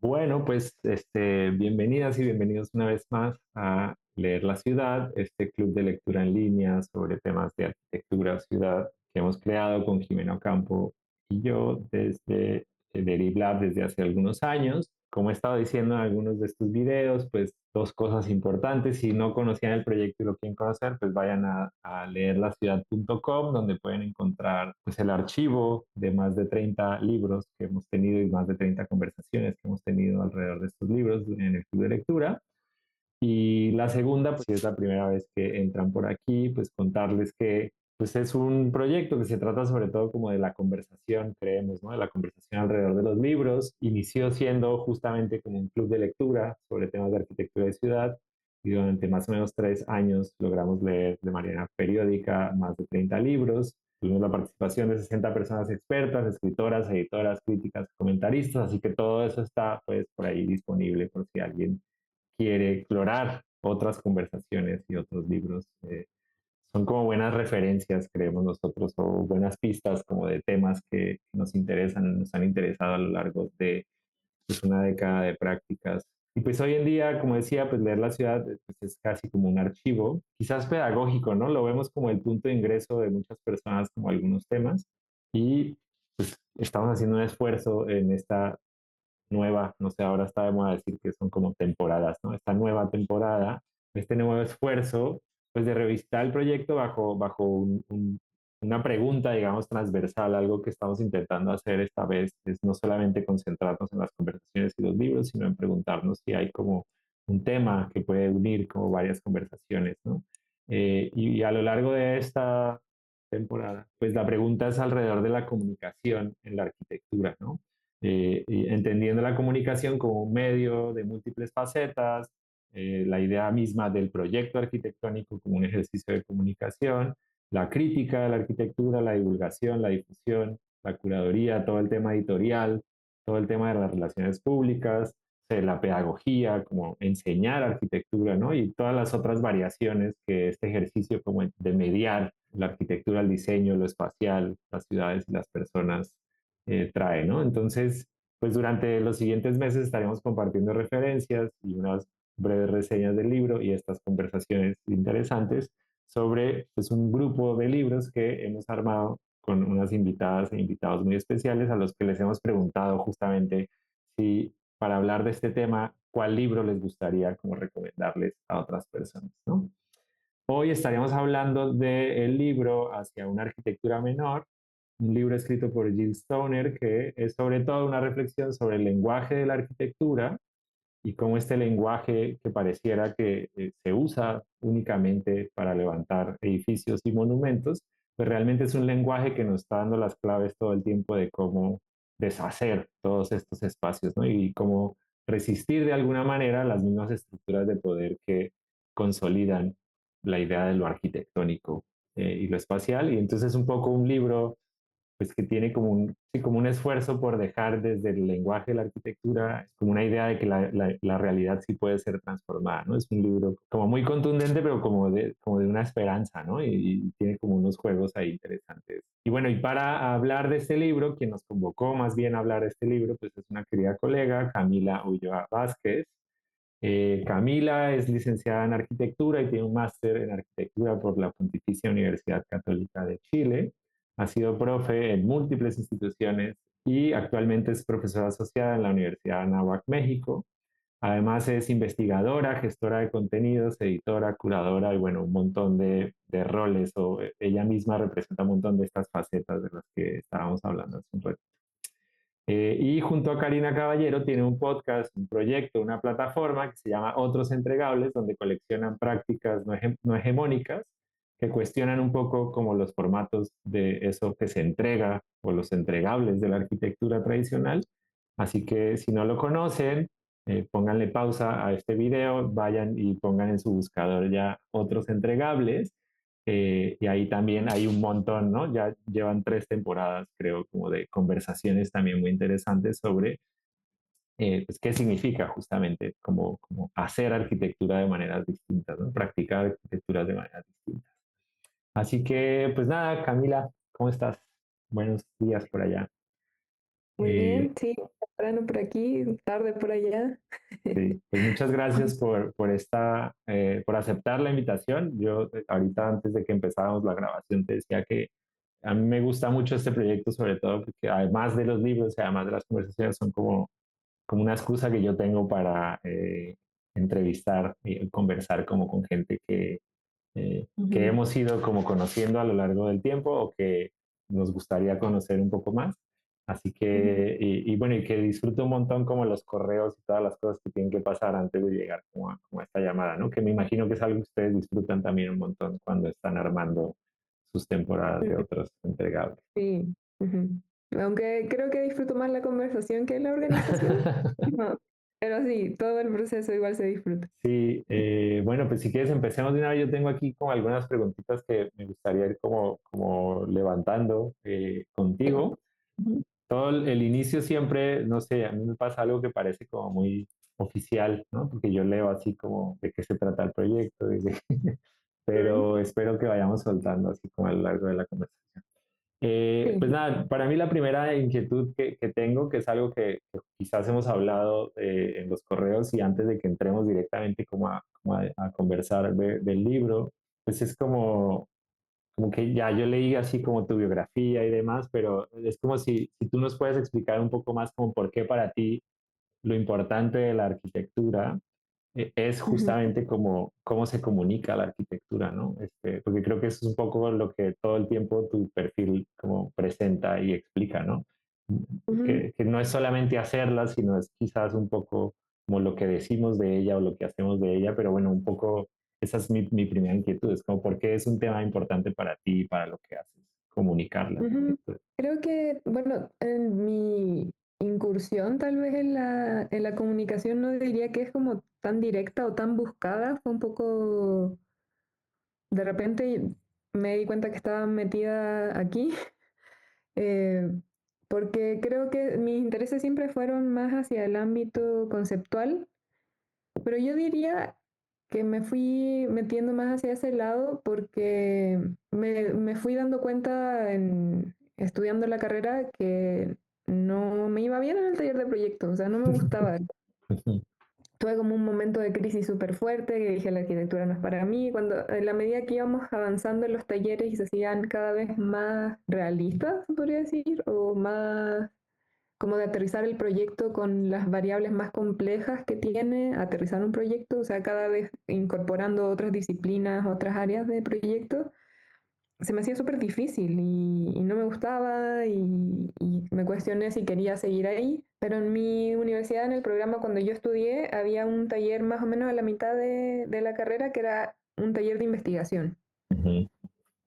Bueno, pues bienvenidas y bienvenidos una vez más a Leer la Ciudad, este club de lectura en línea sobre temas de arquitectura, ciudad, que hemos creado con Jimena Ocampo y yo desde Lab desde hace algunos años. Como he estado diciendo en algunos de estos videos, pues dos cosas importantes. Si no conocían el proyecto y lo quieren conocer, pues vayan a leerlaciudad.com, donde pueden encontrar pues, el archivo de más de 30 libros que hemos tenido y más de 30 conversaciones que hemos tenido alrededor de estos libros en el club de lectura. Y la segunda, pues si es la primera vez que entran por aquí, pues contarles que pues es un proyecto que se trata sobre todo como de la conversación, creemos, ¿no? De la conversación alrededor de los libros. Inició siendo justamente como un club de lectura sobre temas de arquitectura de ciudad y durante más o menos 3 años logramos leer de manera periódica más de 30 libros. Tuvimos la participación de 60 personas expertas, escritoras, editoras, críticas, comentaristas, así que todo eso está pues por ahí disponible por si alguien quiere explorar otras conversaciones y otros libros. Son como buenas referencias, creemos nosotros, o buenas pistas como de temas que nos interesan, nos han interesado a lo largo de pues, una década de prácticas. Y pues hoy en día, como decía, pues leer la ciudad pues, es casi como un archivo, quizás pedagógico, ¿no? Lo vemos como el punto de ingreso de muchas personas como algunos temas y pues estamos haciendo un esfuerzo en esta nueva, no sé, ahora está de moda decir que son como temporadas, ¿no? Esta nueva temporada, este nuevo esfuerzo, pues de revisitar el proyecto bajo una pregunta, digamos, transversal, algo que estamos intentando hacer esta vez es no solamente concentrarnos en las conversaciones y los libros, sino en preguntarnos si hay como un tema que puede unir como varias conversaciones, ¿no? Y a lo largo de esta temporada, pues la pregunta es alrededor de la comunicación en la arquitectura, ¿no? Y entendiendo la comunicación como un medio de múltiples facetas, la idea misma del proyecto arquitectónico como un ejercicio de comunicación, la crítica de la arquitectura, la divulgación, la difusión, la curaduría, todo el tema editorial, todo el tema de las relaciones públicas, la pedagogía, como enseñar arquitectura, ¿no? Y todas las otras variaciones que este ejercicio como de mediar la arquitectura, el diseño, lo espacial, las ciudades y las personas trae, ¿no? Entonces, pues durante los siguientes meses estaremos compartiendo referencias y unas breves reseñas del libro y estas conversaciones interesantes sobre pues, un grupo de libros que hemos armado con unas invitadas e invitados muy especiales a los que les hemos preguntado justamente si para hablar de este tema, cuál libro les gustaría como recomendarles a otras personas, ¿no? Hoy estaríamos hablando del libro Hacia una arquitectura menor, un libro escrito por Jill Stoner que es sobre todo una reflexión sobre el lenguaje de la arquitectura y cómo este lenguaje que pareciera que se usa únicamente para levantar edificios y monumentos, pues realmente es un lenguaje que nos está dando las claves todo el tiempo de cómo deshacer todos estos espacios, ¿no? Y cómo resistir de alguna manera las mismas estructuras de poder que consolidan la idea de lo arquitectónico y lo espacial. Y entonces es un poco un libro pues que tiene como sí, como un esfuerzo por dejar desde el lenguaje de la arquitectura, como una idea de que la realidad sí puede ser transformada, ¿no? Es un libro como muy contundente, pero como de una esperanza, ¿no? Y tiene como unos juegos ahí interesantes. Y bueno, y para hablar de este libro, quien nos convocó más bien a hablar de este libro, pues es una querida colega, Camila Ulloa Vázquez. Camila es licenciada en arquitectura y tiene un máster en arquitectura por la Pontificia Universidad Católica de Chile. Ha sido profe en múltiples instituciones y actualmente es profesora asociada en la Universidad de Anáhuac, México. Además es investigadora, gestora de contenidos, editora, curadora y bueno, un montón de roles o ella misma representa un montón de estas facetas de las que estábamos hablando hace un rato. Y junto a Karina Caballero tiene un podcast, un proyecto, una plataforma que se llama Otros Entregables, donde coleccionan prácticas no hegemónicas que cuestionan un poco como los formatos de eso que se entrega o los entregables de la arquitectura tradicional. Así que si no lo conocen, pónganle pausa a este video, vayan y pongan en su buscador ya Otros Entregables y ahí también hay un montón, ¿no? Ya llevan 3 temporadas, creo, como de conversaciones también muy interesantes sobre pues, qué significa justamente como hacer arquitectura de maneras distintas, ¿no? Practicar arquitecturas de maneras distintas. Así que, pues nada, Camila, ¿cómo estás? Buenos días por allá. Muy Eh, bien, sí. temprano por aquí, tarde por allá. Sí, pues muchas gracias por aceptar la invitación. Yo ahorita antes de que empezáramos la grabación te decía que a mí me gusta mucho este proyecto, sobre todo porque además de los libros y además de las conversaciones, son como una excusa que yo tengo para entrevistar y conversar como con gente que Ujú, hemos ido como conociendo a lo largo del tiempo o que nos gustaría conocer un poco más. Así ujú, que, y bueno, y que disfruto un montón como los correos y todas las cosas que tienen que pasar antes de llegar como a esta llamada, ¿no? Que me imagino que es algo que ustedes disfrutan también un montón cuando están armando sus temporadas de ujú, otros entregables. sí. Ujú. Aunque creo que disfruto más la conversación que la organización. No, pero sí, todo el proceso igual se disfruta. Sí, bueno, pues si quieres empecemos de una vez. Yo tengo aquí como algunas preguntitas que me gustaría ir como levantando Sí. contigo. Ujú, Todo el inicio siempre, no sé, a mí me pasa algo que parece como muy oficial, ¿no? Porque yo leo así como de qué se trata el proyecto, ujú, pero espero que vayamos soltando así como a lo largo de la conversación. Pues sí. nada, para mí la primera inquietud que tengo, que es algo que quizás hemos hablado en los correos y antes de que entremos directamente como a conversar del libro, pues es como que ya yo leí así como tu biografía y demás, pero es como si tú nos puedes explicar un poco más como por qué para ti lo importante de la arquitectura es Ujú, justamente como cómo se comunica la arquitectura, ¿no? Porque creo que eso es un poco lo que todo el tiempo tu perfil como presenta y explica, ¿no? ujú, Que no es solamente hacerla, sino es quizás un poco como lo que decimos de ella o lo que hacemos de ella, pero bueno, un poco esa es mi primera inquietud, es como por qué es un tema importante para ti y para lo que haces, comunicar la ujú. arquitectura. Creo que, bueno, en mi incursión tal vez en la comunicación no diría que es como tan directa o tan buscada, fue un poco, de repente me di cuenta que estaba metida aquí, eh, porque creo que mis intereses siempre fueron más hacia el ámbito conceptual, pero yo diría que me fui metiendo más hacia ese lado porque me fui dando cuenta estudiando la carrera que no me iba bien en el taller de proyectos, o sea, no me gustaba. Tuve como un momento de crisis súper fuerte que dije la arquitectura no es para mí. Cuando en la medida que íbamos avanzando en los talleres y se hacían cada vez más realistas, se podría decir, o más como de aterrizar el proyecto con las variables más complejas que tiene aterrizar un proyecto, o sea, cada vez incorporando otras disciplinas, otras áreas de proyecto, se me hacía súper difícil y no me gustaba y me cuestioné si quería seguir ahí. Pero en mi universidad, en el programa cuando yo estudié, había un taller más o menos a la mitad de la carrera que era un taller de investigación. Ujú,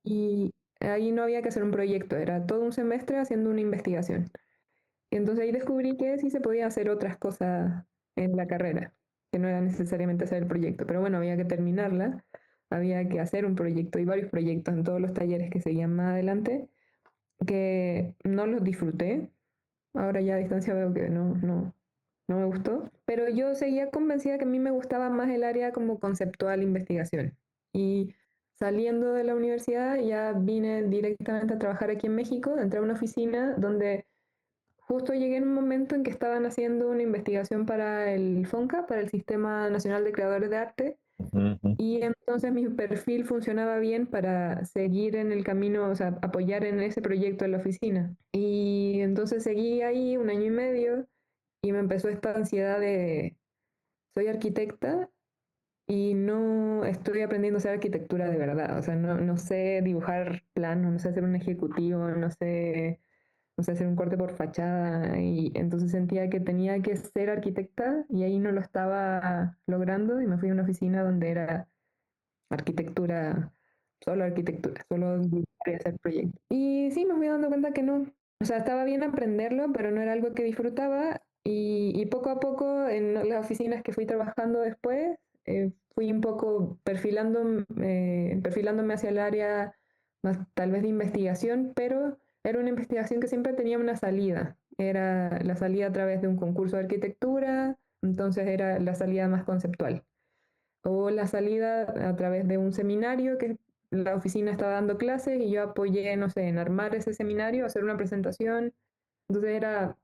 Y ahí no había que hacer un proyecto, era todo un semestre haciendo una investigación. Y entonces ahí descubrí que sí se podía hacer otras cosas en la carrera, que no era necesariamente hacer el proyecto, pero bueno, había que terminarla, había que hacer un proyecto y varios proyectos en todos los talleres que seguían más adelante, que no los disfruté. Ahora ya a distancia veo que no me gustó, pero yo seguía convencida que a mí me gustaba más el área como conceptual investigación. Y saliendo de la universidad ya vine directamente a trabajar aquí en México, entré a una oficina donde justo llegué en un momento en que estaban haciendo una investigación para el FONCA, para el Sistema Nacional de Creadores de Arte, ujú, ujú, y entonces mi perfil funcionaba bien para seguir en el camino, o sea, apoyar en ese proyecto en la oficina. Y entonces seguí ahí un año y medio y me empezó esta ansiedad de, soy arquitecta y no estoy aprendiendo a hacer arquitectura de verdad, o sea, no sé dibujar planos, no sé hacer un ejecutivo, no sé, hacer un corte por fachada y entonces sentía que tenía que ser arquitecta y ahí no lo estaba logrando y me fui a una oficina donde era arquitectura, solo dibujar y hacer proyectos. Y sí, me fui dando cuenta que no, o sea, estaba bien aprenderlo, pero no era algo que disfrutaba y poco a poco en las oficinas que fui trabajando después, fui un poco perfilándome hacia el área más tal vez de investigación, pero era una investigación que siempre tenía una salida. Era la salida a través de un concurso de arquitectura, entonces era la salida más conceptual. O la salida a través de un seminario que la oficina estaba dando clases y yo apoyé, no sé, en armar ese seminario, hacer una presentación. Entonces era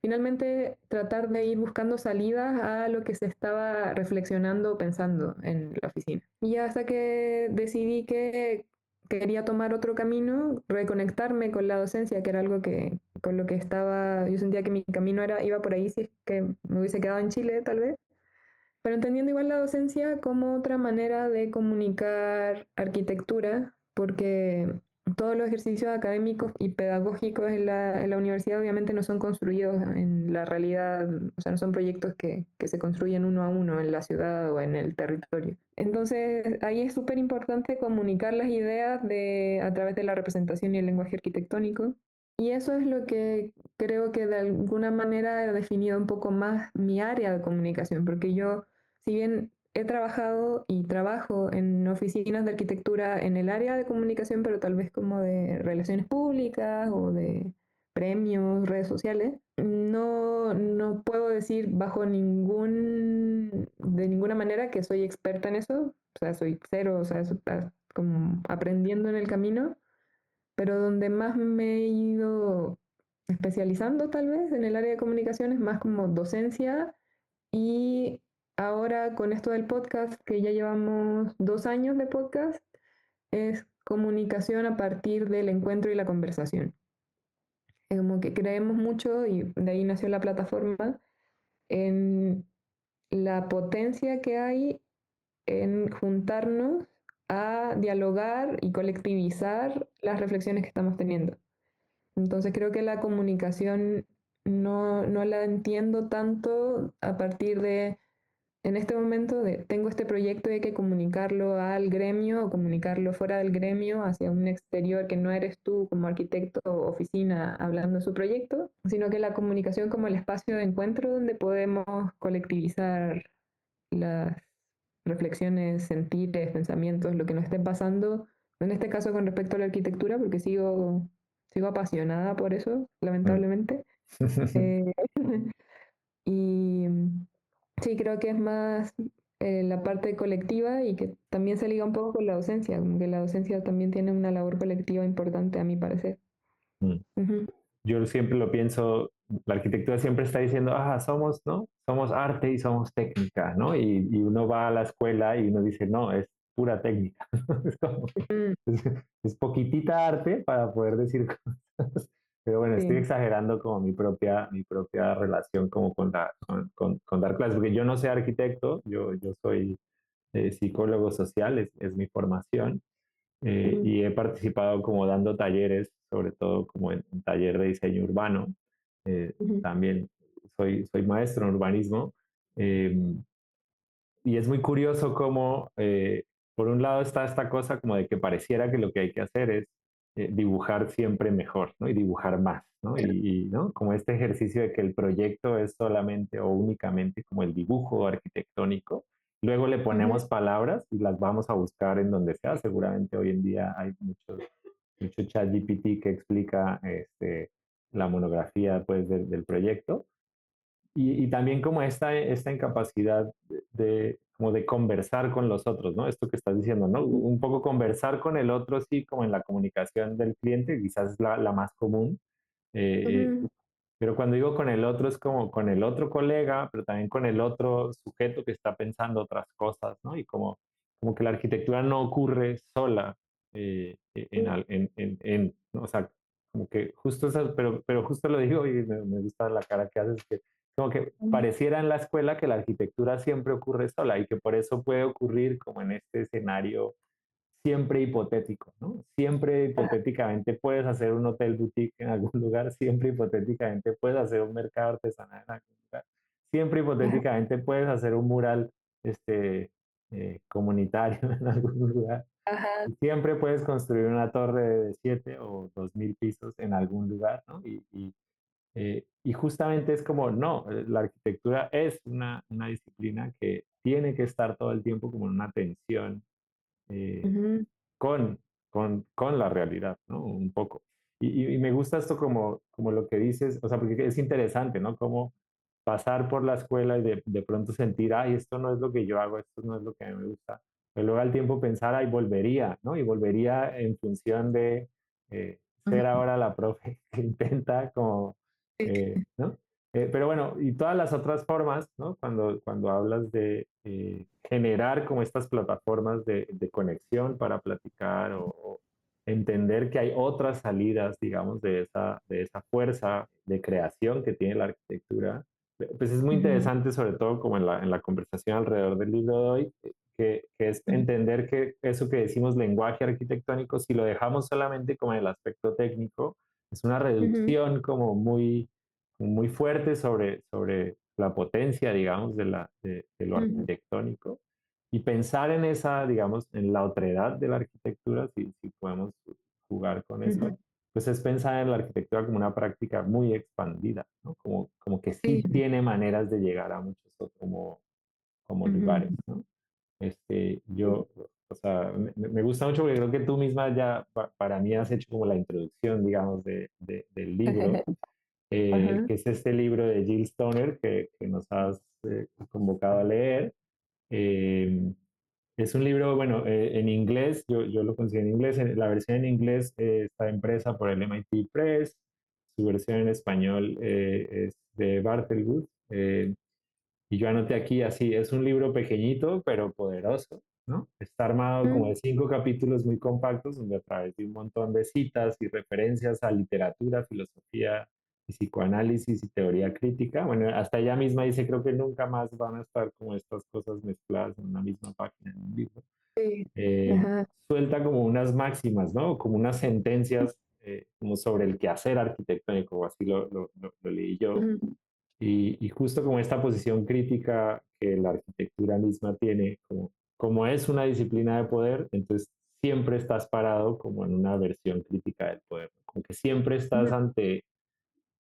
finalmente tratar de ir buscando salidas a lo que se estaba reflexionando o pensando en la oficina. Y hasta que decidí que quería tomar otro camino, reconectarme con la docencia, que era algo que con lo que estaba, yo sentía que mi camino era, iba por ahí si es que me hubiese quedado en Chile tal vez, pero entendiendo igual la docencia como otra manera de comunicar arquitectura, porque todos los ejercicios académicos y pedagógicos en la universidad obviamente no son construidos en la realidad, o sea, no son proyectos que se construyen uno a uno en la ciudad o en el territorio. Entonces, ahí es súper importante comunicar las ideas a través de la representación y el lenguaje arquitectónico. Y eso es lo que creo que de alguna manera he definido un poco más mi área de comunicación, porque yo, si bien he trabajado y trabajo en oficinas de arquitectura en el área de comunicación, pero tal vez como de relaciones públicas o de premios, redes sociales, no puedo decir de ninguna manera que soy experta en eso, o sea, soy cero, o sea, eso está como aprendiendo en el camino, pero donde más me he ido especializando tal vez en el área de comunicación es más como docencia y ahora con esto del podcast, que ya llevamos 2 años de podcast, es comunicación a partir del encuentro y la conversación. Es como que creemos mucho, y de ahí nació la plataforma, en la potencia que hay en juntarnos a dialogar y colectivizar las reflexiones que estamos teniendo. Entonces creo que la comunicación no la entiendo tanto a partir de, en este momento, tengo este proyecto y hay que comunicarlo al gremio o comunicarlo fuera del gremio hacia un exterior que no eres tú como arquitecto o oficina hablando de su proyecto, sino que la comunicación como el espacio de encuentro donde podemos colectivizar las reflexiones, sentires, pensamientos, lo que nos esté pasando, en este caso con respecto a la arquitectura, porque sigo apasionada por eso, Mm. lamentablemente. Eh, y sí, creo que es más la parte colectiva y que también se liga un poco con la docencia, como que la docencia también tiene una labor colectiva importante a mi parecer. Mm. Ujú, Yo siempre lo pienso, la arquitectura siempre está diciendo, somos, ¿no? Somos arte y somos técnica, ¿no? Y uno va a la escuela y uno dice, no, es pura técnica. Es como que mm, es, es poquitita arte para poder decir cosas. Pero bueno, estoy sí, exagerando como mi propia relación como con dar clases, porque yo no soy arquitecto, yo soy psicólogo social, es mi formación, ujú, y he participado como dando talleres, sobre todo como en taller de diseño urbano. ujú, También soy maestro en urbanismo. eh, y es muy curioso cómo, por un lado, está esta cosa como de que pareciera que lo que hay que hacer es dibujar siempre mejor, ¿no? Y dibujar más, ¿no? ¿no? Como este ejercicio de que el proyecto es solamente o únicamente como el dibujo arquitectónico. Luego le ujú, ponemos palabras y las vamos a buscar en donde sea. Seguramente hoy en día hay mucho chat GPT que explica la monografía pues, del proyecto. Y también como esta incapacidad como de conversar con los otros, ¿no? Esto que estás diciendo, ¿no? Un poco conversar con el otro, sí, como en la comunicación del cliente, quizás es la más común. Eh, ujú, pero cuando digo con el otro, es como con el otro colega, pero también con el otro sujeto que está pensando otras cosas, ¿no? Y como que la arquitectura no ocurre sola, ujú, ¿no? O sea, como que justo eso, pero justo lo digo y me gusta la cara que haces, que como que ujú, pareciera en la escuela que la arquitectura siempre ocurre sola y que por eso puede ocurrir como en este escenario siempre hipotético, ¿no? Siempre ajá, hipotéticamente puedes hacer un hotel boutique en algún lugar, siempre hipotéticamente puedes hacer un mercado artesanal en algún lugar, siempre ajá, hipotéticamente puedes hacer un mural este, comunitario en algún lugar, ajá, siempre puedes construir una torre de 7 o 2000 pisos en algún lugar, ¿no? Y justamente es como, no, la arquitectura es una disciplina que tiene que estar todo el tiempo como en una tensión eh, ujú, con, con la realidad, ¿no? Un poco. Y me gusta esto como lo que dices, o sea, porque es interesante, ¿no? Como pasar por la escuela y de pronto sentir, ay, esto no es lo que yo hago, esto no es lo que a mí me gusta. Pero luego al tiempo pensar, ay, volvería, ¿no? Y volvería en función de ser ujú, ahora la profe que intenta como, sí, ¿no? Pero bueno, y todas las otras formas, ¿no? Cuando hablas de generar como estas plataformas de conexión para platicar o entender que hay otras salidas, digamos, de esa fuerza de creación que tiene la arquitectura, pues es muy Ujú, interesante, sobre todo como en la conversación alrededor del libro de hoy, que es ujú, entender que eso que decimos lenguaje arquitectónico, si lo dejamos solamente como en el aspecto técnico, es una ujú, reducción como muy fuerte sobre la potencia, digamos, de lo ujú, arquitectónico y pensar en esa, digamos, en la otredad de la arquitectura, si podemos jugar con eso, ujú. pues es pensar en la arquitectura como una práctica muy expandida, ¿no? Como que sí Sí. tiene maneras de llegar a muchos otros como lugares, Ujú, ¿no? Yo, o sea, me gusta mucho porque creo que tú misma ya, para mí, has hecho como la introducción, digamos, del libro, Ajá. que es este libro de Jill Stoner que nos has convocado a leer. Eh, es un libro, bueno, en inglés, yo lo conseguí en inglés, la versión en inglés está impresa por el MIT Press, su versión en español es de Bartelwood. Y yo anoté aquí así, es un libro pequeñito pero poderoso, ¿no? Está armado como Mm, de 5 capítulos muy compactos, donde a través de un montón de citas y referencias a literatura, filosofía y psicoanálisis y teoría crítica, bueno, hasta ella misma dice, creo que nunca más van a estar como estas cosas mezcladas en una misma página en un libro. sí. Eh, Ajá. Suelta como unas máximas, ¿no? Como unas sentencias como sobre el quehacer arquitectónico, o así lo leí yo, Ujú, y justo como esta posición crítica que la arquitectura misma tiene, como es una disciplina de poder, entonces siempre estás parado como en una versión crítica del poder, como que siempre estás ujú,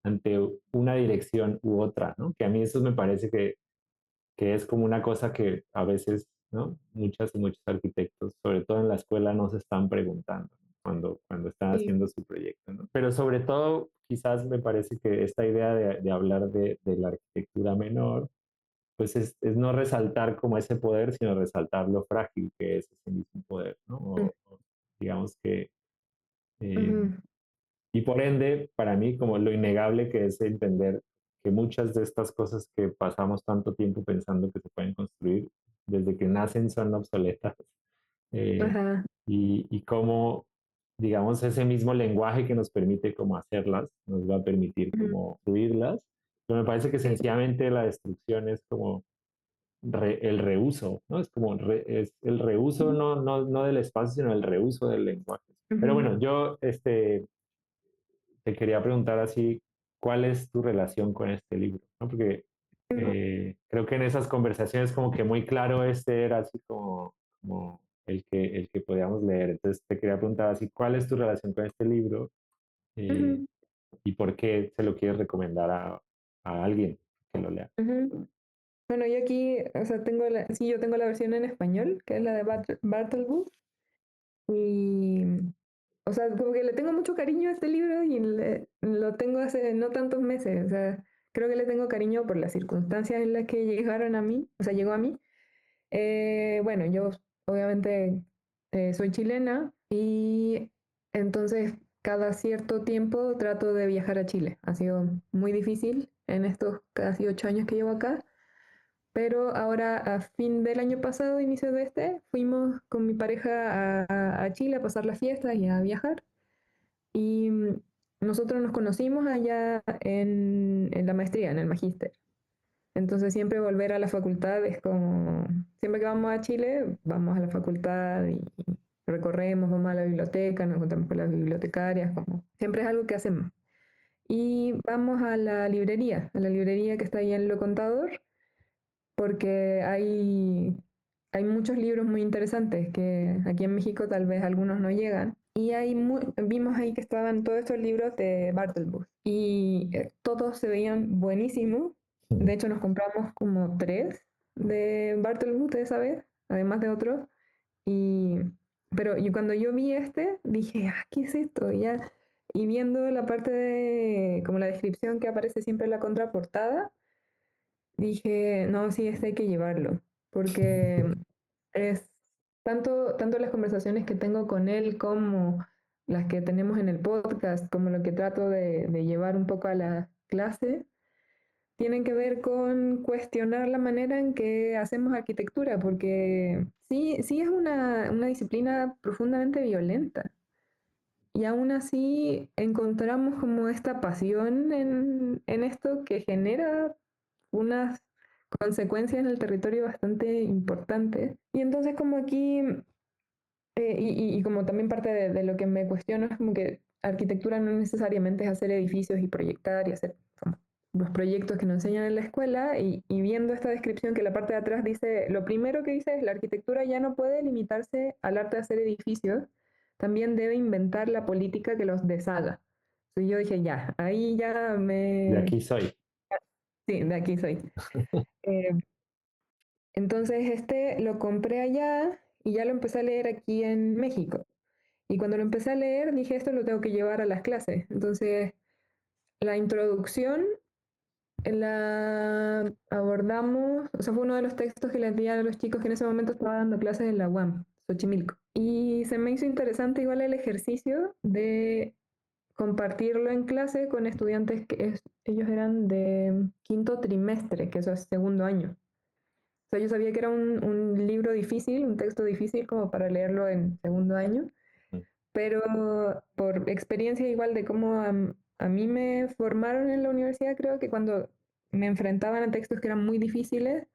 ante una dirección u otra, ¿no? Que a mí eso me parece que es como una cosa que a veces, ¿no? Muchas y muchos arquitectos, sobre todo en la escuela, no se están preguntando, ¿no? Cuando están sí. haciendo su proyecto, ¿no? Pero sobre todo, quizás me parece que esta idea de hablar de la arquitectura menor, pues es no resaltar como ese poder, sino resaltar lo frágil que es ese mismo poder, ¿no? Mm, O digamos que eh, ujú, y por ende, para mí, como lo innegable que es entender que muchas de estas cosas que pasamos tanto tiempo pensando que se pueden construir, desde que nacen son obsoletas. eh, ajá. y cómo, digamos, ese mismo lenguaje que nos permite como hacerlas, nos va a permitir Ujú, como construirlas. Pero me parece que sí. sencillamente la destrucción es como el reuso, ¿no? Es como es el reuso Ujú, no del espacio, sino el reuso del lenguaje. Pero ujú, bueno, yo te quería preguntar así, ¿cuál es tu relación con este libro? ¿No? Porque ujú, creo que en esas conversaciones como que muy claro este era así como el que podíamos leer. Entonces te quería preguntar así, ¿cuál es tu relación con este libro eh, ujú, y por qué se lo quieres recomendar a alguien que lo lea? ujú. Bueno, yo aquí, o sea, sí, yo tengo la versión en español, que es la de Bartleby, y, o sea, como que le tengo mucho cariño a este libro y lo tengo hace no tantos meses, o sea, creo que le tengo cariño por las circunstancias en las que llegaron a mí, o sea, llegó a mí. Bueno, yo obviamente soy chilena y entonces cada cierto tiempo trato de viajar a Chile. Ha sido muy difícil en estos casi 8 años que llevo acá, pero ahora a fin del año pasado, inicio de este, fuimos con mi pareja a Chile a pasar las fiestas y a viajar. Y nosotros nos conocimos allá en la maestría, en el magíster. Entonces siempre volver a la facultad es como, siempre que vamos a Chile, vamos a la facultad y recorremos, vamos a la biblioteca, nos encontramos con las bibliotecarias, como siempre es algo que hacemos. Y vamos a la librería que está ahí en Lo Contador, porque hay muchos libros muy interesantes que aquí en México tal vez algunos no llegan. Y vimos ahí que estaban todos estos libros de Bartleby y todos se veían buenísimos. De hecho, nos compramos como tres de Bartleby de esa vez, además de otros. Y, pero cuando yo vi este, dije, ah, ¿qué es esto? Y viendo la parte de, como la descripción que aparece siempre en la contraportada, dije, no, sí, este hay que llevarlo, porque es tanto las conversaciones que tengo con él como las que tenemos en el podcast, como lo que trato de llevar un poco a la clase, tienen que ver con cuestionar la manera en que hacemos arquitectura, porque sí es una disciplina profundamente violenta. Y aún así encontramos como esta pasión en esto que genera unas consecuencias en el territorio bastante importantes. Y entonces como aquí, y como también parte de lo que me cuestiono es como que arquitectura no necesariamente es hacer edificios y proyectar y hacer como los proyectos que nos enseñan en la escuela y viendo esta descripción que la parte de atrás dice, lo primero que dice es la arquitectura ya no puede limitarse al arte de hacer edificios, también debe inventar la política que los deshaga. Entonces yo dije, ya, ahí ya De me... aquí soy. Sí, de aquí soy. Eh, entonces este lo compré allá y ya lo empecé a leer aquí en México. Y cuando lo empecé a leer dije, esto lo tengo que llevar a las clases. Entonces la introducción la abordamos, o sea, fue uno de los textos que les di a los chicos que en ese momento estaba dando clases en la UAM, Xochimilco. Y se me hizo interesante igual el ejercicio de compartirlo en clase con estudiantes ellos eran de quinto trimestre, que eso es segundo año. O sea, yo sabía que era un libro difícil, un texto difícil como para leerlo en segundo año, pero por experiencia igual de cómo a mí me formaron en la universidad, creo que cuando me enfrentaban a textos que eran muy difíciles,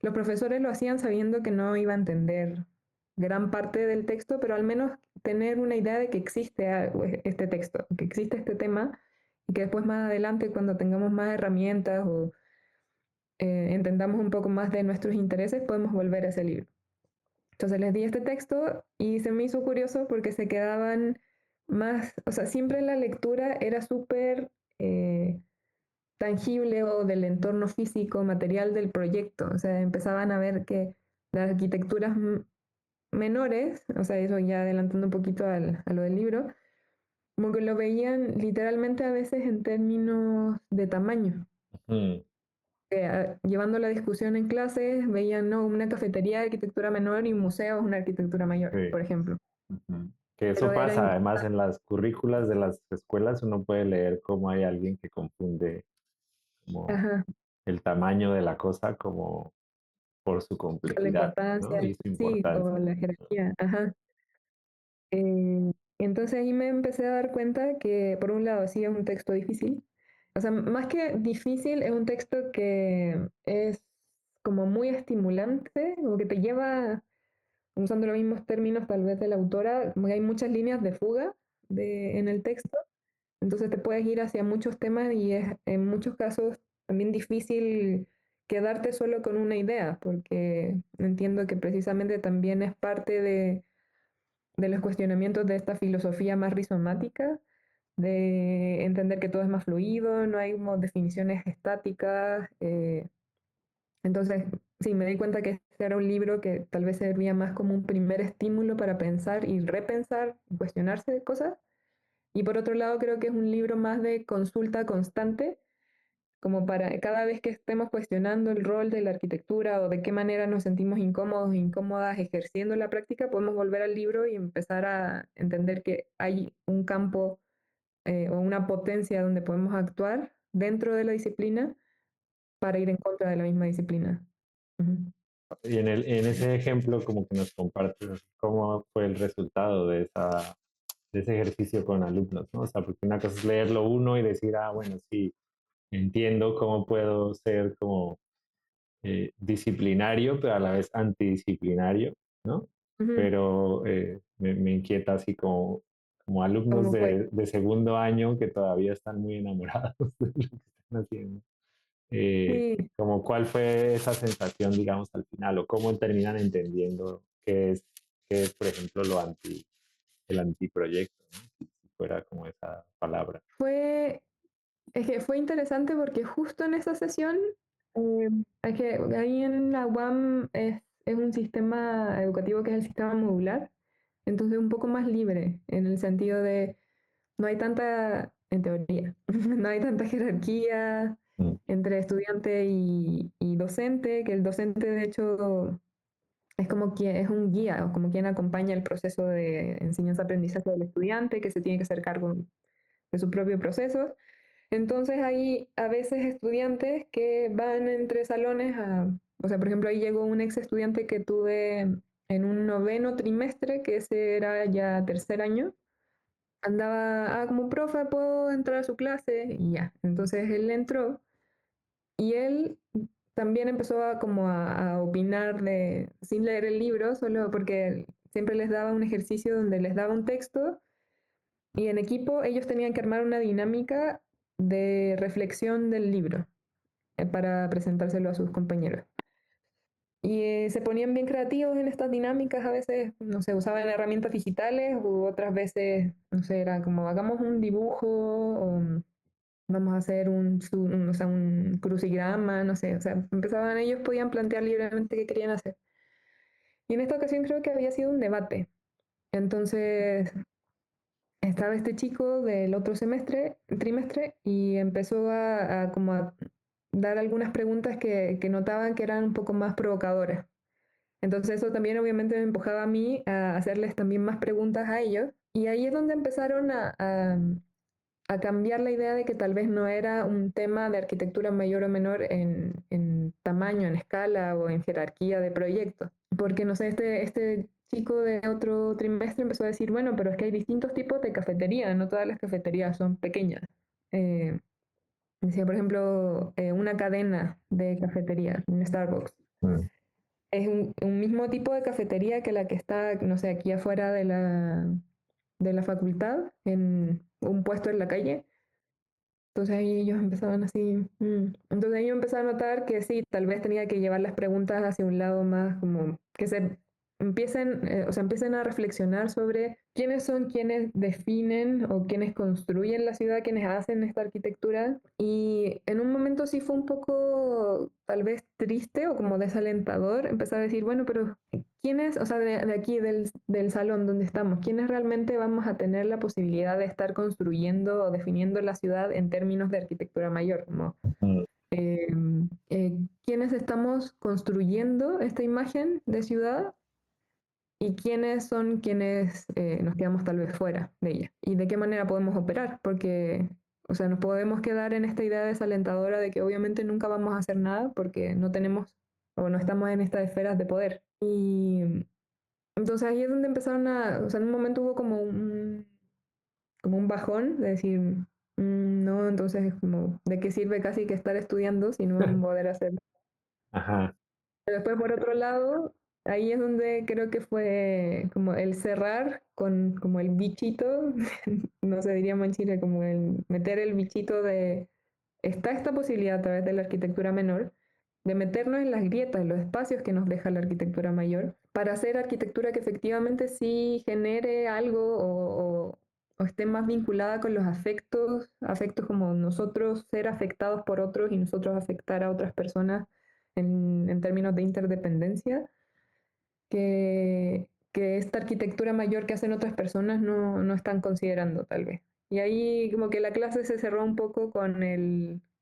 los profesores lo hacían sabiendo que no iba a entender gran parte del texto, pero al menos tener una idea de que existe este texto, que existe este tema, y que después más adelante, cuando tengamos más herramientas o entendamos un poco más de nuestros intereses, podemos volver a ese libro. Entonces les di este texto y se me hizo curioso porque se quedaban más, o sea, siempre la lectura era súper tangible o del entorno físico, material del proyecto. O sea, empezaban a ver que las arquitecturas menores, o sea, eso ya adelantando un poquito a lo del libro, como que lo veían literalmente a veces en términos de tamaño. Ujú. Llevando la discusión en clases, veían, no, una cafetería de arquitectura menor y un museo es una arquitectura mayor, Sí. por ejemplo. Ujú. Que eso Pero era pasa, además en las currículas de las escuelas uno puede leer cómo hay alguien que confunde como ajá, el tamaño de la cosa como por su con la complejidad, ¿no? importancia, Y su sí, importancia. o la jerarquía, ajá. Entonces ahí me empecé a dar cuenta que, por un lado, sí es un texto difícil. O sea, más que difícil, es un texto que es como muy estimulante, como que te lleva, usando los mismos términos tal vez de la autora, como que hay muchas líneas de fuga en el texto. Entonces te puedes ir hacia muchos temas y es en muchos casos también difícil quedarte solo con una idea, porque entiendo que precisamente también es parte de los cuestionamientos de esta filosofía más rizomática, de entender que todo es más fluido, no hay como definiciones estáticas. Entonces, sí, me di cuenta que este era un libro que tal vez servía más como un primer estímulo para pensar y repensar, cuestionarse de cosas. Y por otro lado, creo que es un libro más de consulta constante, como para cada vez que estemos cuestionando el rol de la arquitectura o de qué manera nos sentimos incómodos o incómodas ejerciendo la práctica, podemos volver al libro y empezar a entender que hay un campo o una potencia donde podemos actuar dentro de la disciplina para ir en contra de la misma disciplina. Ujú. Y en ese ejemplo, como que nos compartes cómo fue el resultado de ese ejercicio con alumnos, ¿no? O sea, porque una cosa es leerlo uno y decir, ah, bueno, sí, entiendo cómo puedo ser como disciplinario, pero a la vez antidisciplinario, ¿no? Ujú. Pero me inquieta así como alumnos ¿Cómo fue? de segundo año que todavía están muy enamorados de lo que están haciendo. Sí, Como cuál fue esa sensación, digamos, al final, o cómo terminan entendiendo qué es, por ejemplo, el antiproyecto, ¿no? Si fuera como esa palabra. fue, es que fue interesante porque justo en esa sesión, eh, es que ahí en la UAM es un sistema educativo que es el sistema modular, entonces un poco más libre en el sentido de no hay tanta, en teoría, no hay tanta jerarquía Mm, entre estudiante y docente, que el docente de hecho es como quien es un guía o como quien acompaña el proceso de enseñanza-aprendizaje del estudiante, que se tiene que hacer cargo de su propio proceso. Entonces hay a veces estudiantes que van entre salones o sea, por ejemplo, ahí llegó un ex estudiante que tuve en un noveno trimestre, que ese era ya tercer año, andaba, como profe, ¿puedo entrar a su clase? Y ya, entonces él entró y él también empezó a opinar sin leer el libro, solo porque siempre les daba un ejercicio donde les daba un texto y en equipo ellos tenían que armar una dinámica de reflexión del libro para presentárselo a sus compañeros. Y se ponían bien creativos en estas dinámicas, a veces, no sé, usaban herramientas digitales u otras veces, no sé, era como hagamos un dibujo o vamos a hacer o sea, un crucigrama, no sé, o sea, empezaban ellos, podían plantear libremente qué querían hacer. Y en esta ocasión creo que había sido un debate. Entonces estaba este chico del otro trimestre, y empezó a como a dar algunas preguntas que notaban que eran un poco más provocadoras. Entonces eso también obviamente me empujaba a mí a hacerles también más preguntas a ellos. Y ahí es donde empezaron a cambiar la idea de que tal vez no era un tema de arquitectura mayor o menor en tamaño, en escala o en jerarquía de proyecto. Porque, no sé, este chico de otro trimestre empezó a decir, bueno, pero es que hay distintos tipos de cafetería, no todas las cafeterías son pequeñas. Eh, Decía, por ejemplo, una cadena de cafetería, un Starbucks. Mm. Es un mismo tipo de cafetería que la que está, no sé, aquí afuera de la facultad, en un puesto en la calle. Entonces ahí ellos empezaban así. Entonces ahí yo empecé a notar que sí, tal vez tenía que llevar las preguntas hacia un lado más como que se o sea, empiecen a reflexionar sobre quiénes son quienes definen o quienes construyen la ciudad, quienes hacen esta arquitectura. Y en un momento sí fue un poco tal vez triste o como desalentador empezar a decir, bueno, pero ¿quiénes, o sea, de aquí del salón donde estamos, quiénes realmente vamos a tener la posibilidad de estar construyendo o definiendo la ciudad en términos de arquitectura mayor? Como, Mm. eh, ¿quiénes estamos construyendo esta imagen de ciudad y quiénes son quienes nos quedamos tal vez fuera de ella? ¿Y de qué manera podemos operar? Porque, o sea, nos podemos quedar en esta idea desalentadora de que obviamente nunca vamos a hacer nada porque no tenemos o no estamos en estas esferas de poder. Y entonces ahí es donde empezaron o sea, en un momento hubo como un bajón de decir, no, entonces es como, ¿de qué sirve casi que estar estudiando si no vamos a poder hacer? Ajá. Pero después, por otro lado, ahí es donde creo que fue como el cerrar con como el bichito, no sé, diríamos en Chile, como el meter el bichito de, está esta posibilidad a través de la arquitectura menor, de meternos en las grietas, en los espacios que nos deja la arquitectura mayor, para hacer arquitectura que efectivamente sí genere algo o esté más vinculada con los afectos, afectos como nosotros ser afectados por otros y nosotros afectar a otras personas en términos de interdependencia, que esta arquitectura mayor que hacen otras personas no están considerando tal vez. Y ahí como que la clase se cerró un poco con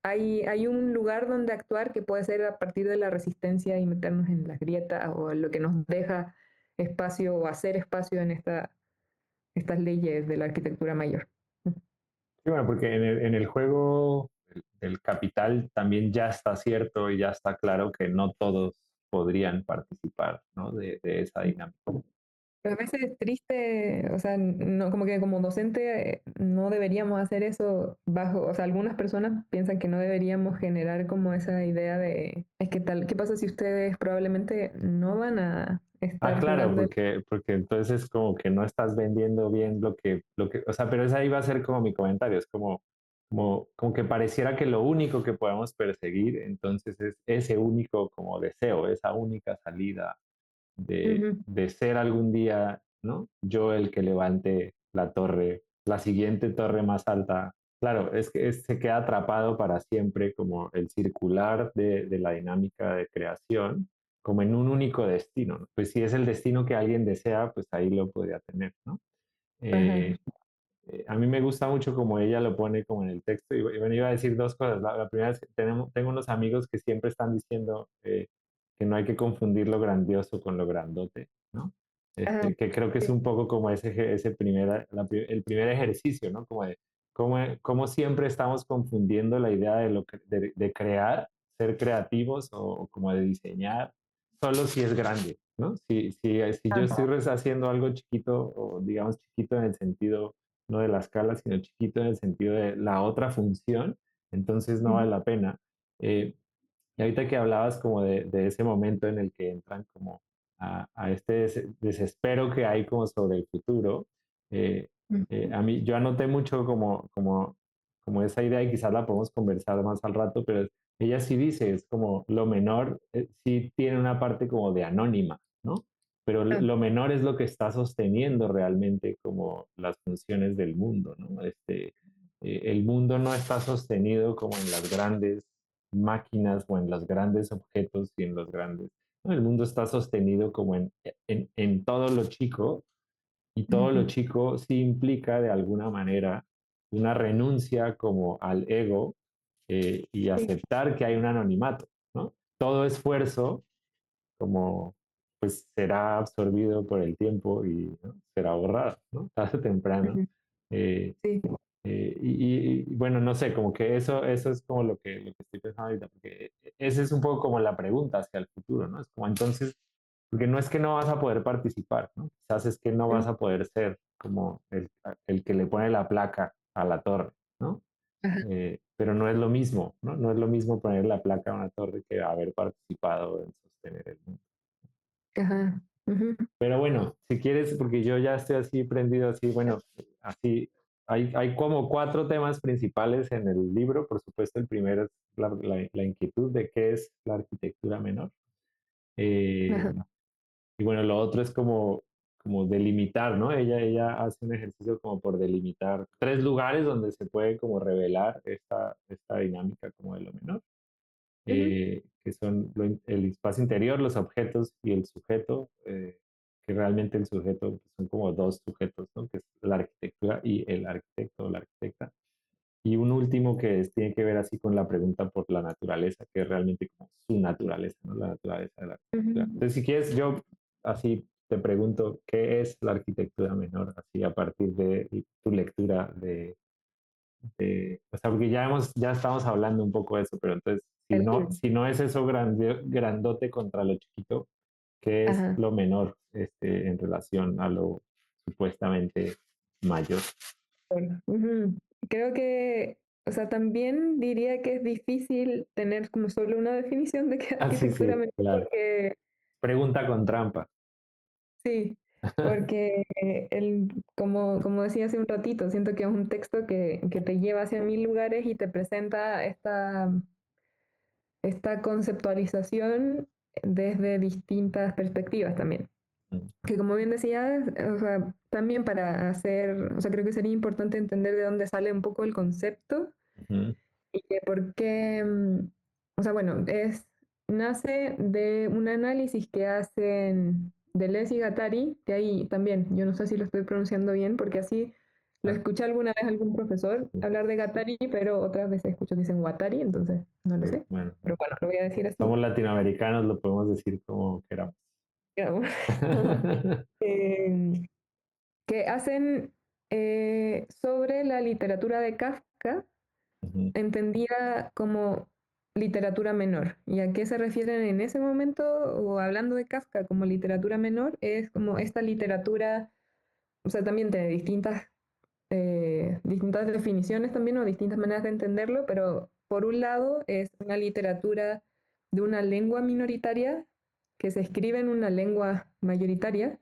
hay un lugar donde actuar que puede ser a partir de la resistencia y meternos en las grietas o en lo que nos deja espacio o hacer espacio en estas leyes de la arquitectura mayor. Sí, bueno, porque en el juego del capital también ya está cierto y ya está claro que no todos podrían participar, ¿no? De esa dinámica. Pero a veces es triste, o sea, no, como que como docente no deberíamos hacer eso o sea, algunas personas piensan que no deberíamos generar como esa idea de, es que tal, ¿qué pasa si ustedes probablemente no van a Ah, estar claro, jugando? porque entonces como que no estás vendiendo bien o sea, pero esa iba a ser como mi comentario, es como que pareciera que lo único que podemos perseguir, entonces es ese único como deseo, esa única salida Ujú, de ser algún día, ¿no? Yo el que levante la torre, la siguiente torre más alta. Claro, es que se queda atrapado para siempre como el circular de la dinámica de creación, como en un único destino, ¿no? Pues si es el destino que alguien desea, pues ahí lo podría tener, ¿no? ajá, Eh, a mí me gusta mucho como ella lo pone como en el texto. Y bueno, iba a decir dos cosas. La primera es que tengo unos amigos que siempre están diciendo que no hay que confundir lo grandioso con lo grandote, ¿no? ajá, Que creo que es sí, un poco como ese el primer ejercicio, ¿no? Como de cómo siempre estamos confundiendo la idea de, de crear, ser creativos o como de diseñar, solo si es grande, ¿no? Si yo estoy Ajá. haciendo algo chiquito, o digamos chiquito en el sentido, no de la escala, sino chiquito en el sentido de la otra función, entonces no vale Ujú, la pena. Eh, y ahorita que hablabas como de ese momento en el que entran como a este desespero que hay como sobre el futuro, eh, ujú. a mí yo anoté mucho como esa idea y quizás la podemos conversar más al rato, pero ella sí dice, es como lo menor, sí tiene una parte como de anónima, ¿no? Pero Ah, lo menor es lo que está sosteniendo realmente como las funciones del mundo, ¿no? El mundo no está sostenido como en las grandes máquinas o en los grandes objetos y en los grandes. ¿No? El mundo está sostenido como en todo lo chico y todo lo ujú. chico sí implica de alguna manera una renuncia como al ego y Sí. aceptar que hay un anonimato, ¿no? Todo esfuerzo como pues será absorbido por el tiempo y ¿no? será borrado, ¿no? Tarde o temprano. Ujú. Eh, Sí. y bueno, no sé, como que eso es como lo que estoy pensando ahorita, porque esa es un poco como la pregunta hacia el futuro, ¿no? Es como entonces, porque no es que no vas a poder participar, ¿no? Quizás es que no Mm, vas a poder ser como el que le pone la placa a la torre, ¿no? ajá, Pero no es lo mismo, ¿no? No es lo mismo poner la placa a una torre que haber participado en sostener el mundo. ajá. Ujú, Pero bueno, si quieres, porque yo ya estoy así prendido, así, bueno, así, hay como cuatro temas principales en el libro. Por supuesto, el primero es la inquietud de qué es la arquitectura menor. Eh, ajá. y bueno, lo otro es como delimitar, ¿no? Ella hace un ejercicio como por delimitar tres lugares donde se puede como revelar esta dinámica como de lo menor Ujú, que son el espacio interior, los objetos y el sujeto, que realmente el sujeto pues, son como dos sujetos, ¿no? Que es la arquitectura y el arquitecto o la arquitecta. Y un último que tiene que ver así con la pregunta por la naturaleza, que es realmente como su naturaleza, ¿no? La naturaleza de la arquitectura. ujú. Entonces, si quieres, yo así te pregunto, ¿qué es la arquitectura menor? Así a partir de tu lectura o sea, porque ya estamos hablando un poco de eso, pero entonces, El libro. si no es eso grandote contra lo chiquito, ¿qué es Ajá. lo menor en relación a lo supuestamente mayor? Bueno, ujú. Creo que, o sea, también diría que es difícil tener como solo una definición de qué es Ah, sí, arquitectura sí, menor, claro. porque Pregunta con trampa. sí, porque como decía hace un ratito, siento que es un texto que te lleva hacia mil lugares y te presenta esta conceptualización desde distintas perspectivas también. Mm, Que como bien decías, o sea, también para hacer, o sea, creo que sería importante entender de dónde sale un poco el concepto ujú, y que por qué, o sea, bueno, nace de un análisis que hacen Deleuze y Guattari, que ahí también, yo no sé si lo estoy pronunciando bien, porque así lo ah, escuché alguna vez a algún profesor sí, hablar de Guattari, pero otras veces escucho que dicen Guattari, entonces no lo sí, sé, bueno, pero bueno, lo voy a decir así. somos latinoamericanos, lo podemos decir como queramos. Digamos. Em, que hacen sobre la literatura de Kafka, Ujú, entendida como literatura menor. ¿Y a qué se refieren en ese momento? O hablando de Kafka como literatura menor, es como esta literatura, o sea, también tiene distintas definiciones también o distintas maneras de entenderlo, pero por un lado es una literatura de una lengua minoritaria que se escribe en una lengua mayoritaria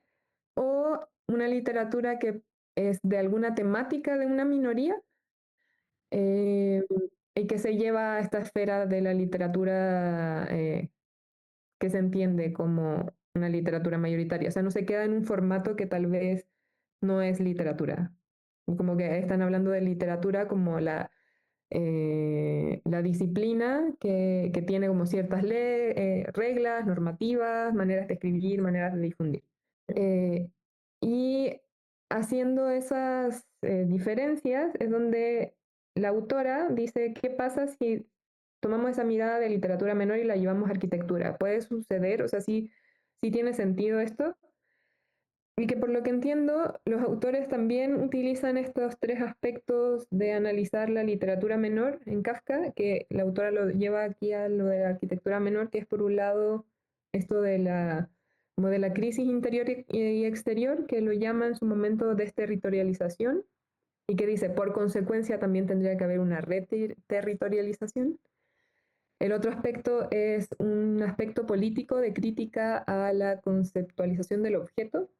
o una literatura que es de alguna temática de una minoría eh, y que se lleva a esta esfera de la literatura que se entiende como una literatura mayoritaria. O sea, no se queda en un formato que tal vez no es literatura. Como que están hablando de literatura como la disciplina que tiene como ciertas reglas, normativas, maneras de escribir, maneras de difundir. Eh, y haciendo esas diferencias es donde la autora dice, ¿qué pasa si tomamos esa mirada de literatura menor y la llevamos a arquitectura? ¿Puede suceder? O sea, sí tiene sentido esto. Y que por lo que entiendo, los autores también utilizan estos tres aspectos de analizar la literatura menor en Kafka, que la autora lo lleva aquí a lo de la arquitectura menor, que es por un lado esto de como de la crisis interior y exterior, que lo llama en su momento desterritorialización, y que dice, por consecuencia también tendría que haber una reterritorialización. El otro aspecto es un aspecto político de crítica a la conceptualización del objeto,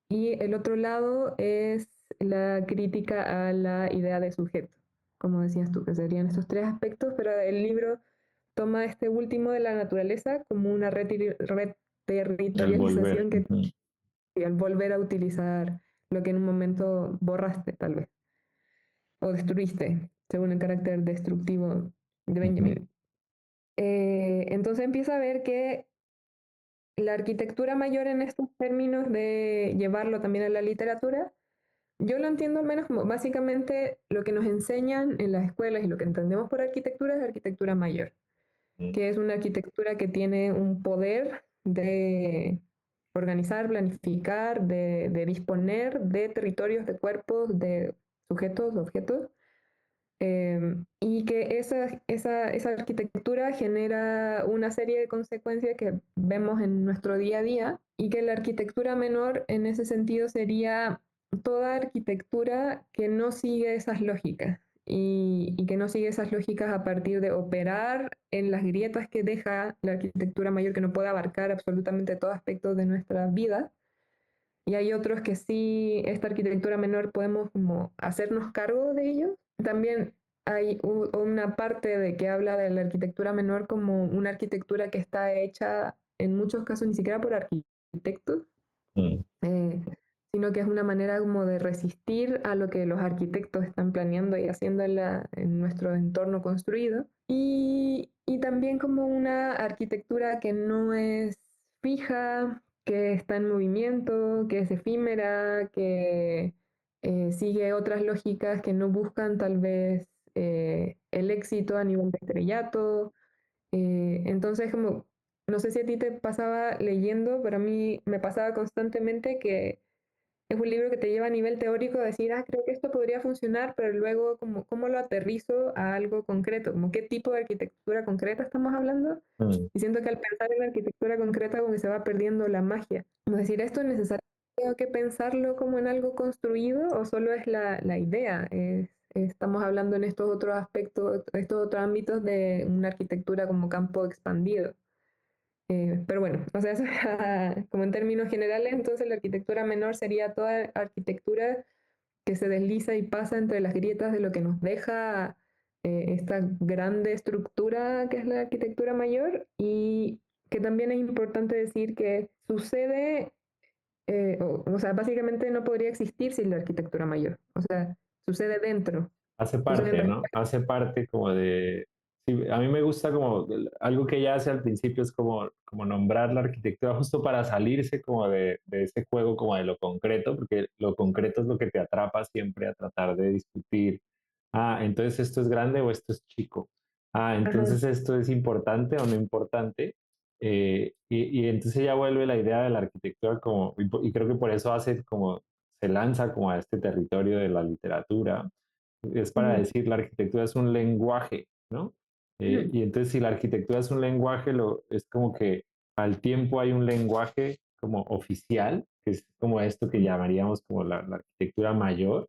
y el otro lado es la crítica a la idea de sujeto, como decías tú, que serían estos tres aspectos, pero el libro toma este último de la naturaleza como una El volver. reterritorialización que al volver a utilizar lo que en un momento borraste, tal vez, o destruiste, según el carácter destructivo de Ujú, Benjamin. Entonces empieza a ver que la arquitectura mayor en estos términos de llevarlo también a la literatura, yo lo entiendo al menos como básicamente lo que nos enseñan en las escuelas y lo que entendemos por arquitectura es arquitectura mayor, ujú, que es una arquitectura que tiene un poder de organizar, planificar, de disponer de territorios, de cuerpos, de sujetos, objetos, y que esa arquitectura genera una serie de consecuencias que vemos en nuestro día a día y que la arquitectura menor en ese sentido sería toda arquitectura que no sigue esas lógicas y que no sigue esas lógicas a partir de operar en las grietas que deja la arquitectura mayor, que no puede abarcar absolutamente todo aspecto de nuestra vida. Y hay otros que sí, esta arquitectura menor podemos como hacernos cargo de ellos. También hay una parte de que habla de la arquitectura menor como una arquitectura que está hecha en muchos casos ni siquiera por arquitectos, ujú, eh, sino que es una manera como de resistir a lo que los arquitectos están planeando y haciendo en nuestro entorno construido. Y también como una arquitectura que no es fija, que está en movimiento, que es efímera, que sigue otras lógicas que no buscan tal vez el éxito a nivel de estrellato. Entonces, como, no sé si a ti te pasaba leyendo, pero a mí me pasaba constantemente que es un libro que te lleva a nivel teórico a decir, ah, creo que esto podría funcionar, pero luego, como, ¿cómo lo aterrizo a algo concreto? Como, ¿qué tipo de arquitectura concreta estamos hablando? ujú. Y siento que al pensar en la arquitectura concreta, como que se va perdiendo la magia. Como decir, ¿esto es necesario? ¿Tengo que pensarlo como en algo construido o solo es la idea? Estamos hablando en estos otros aspectos, estos otros ámbitos de una arquitectura como campo expandido. Pero bueno, o sea, eso como en términos generales, entonces la arquitectura menor sería toda arquitectura que se desliza y pasa entre las grietas de lo que nos deja esta grande estructura que es la arquitectura mayor, y que también es importante decir que sucede, o sea, básicamente no podría existir sin la arquitectura mayor, o sea, sucede dentro, Hace sucede en parte, ¿no? Hace parte como de... Sí, a mí me gusta como algo que ella hace al principio es como nombrar la arquitectura justo para salirse como de ese juego como de lo concreto, porque lo concreto es lo que te atrapa siempre a tratar de discutir. Ah, entonces esto es grande o esto es chico. Ah, Ajá. entonces esto es importante o no importante. Y entonces ya vuelve la idea de la arquitectura como, y creo que por eso hace como, se lanza como a este territorio de la literatura, es para Ujú, decir la arquitectura es un lenguaje, ¿no? ujú, Y entonces si la arquitectura es un lenguaje, es como que al tiempo hay un lenguaje como oficial, que es como esto que llamaríamos como la arquitectura mayor,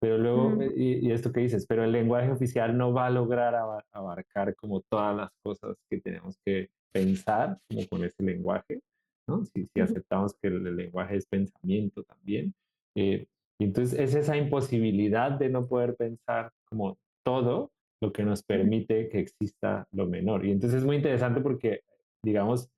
pero luego, ujú, y esto que dices, pero el lenguaje oficial no va a lograr abarcar como todas las cosas que tenemos que pensar como con ese lenguaje, ¿no? Si ujú, aceptamos que el lenguaje es pensamiento también. Eh, y entonces es esa imposibilidad de no poder pensar como todo lo que nos ujú, permite que exista lo menor. Y entonces es muy interesante porque, digamos,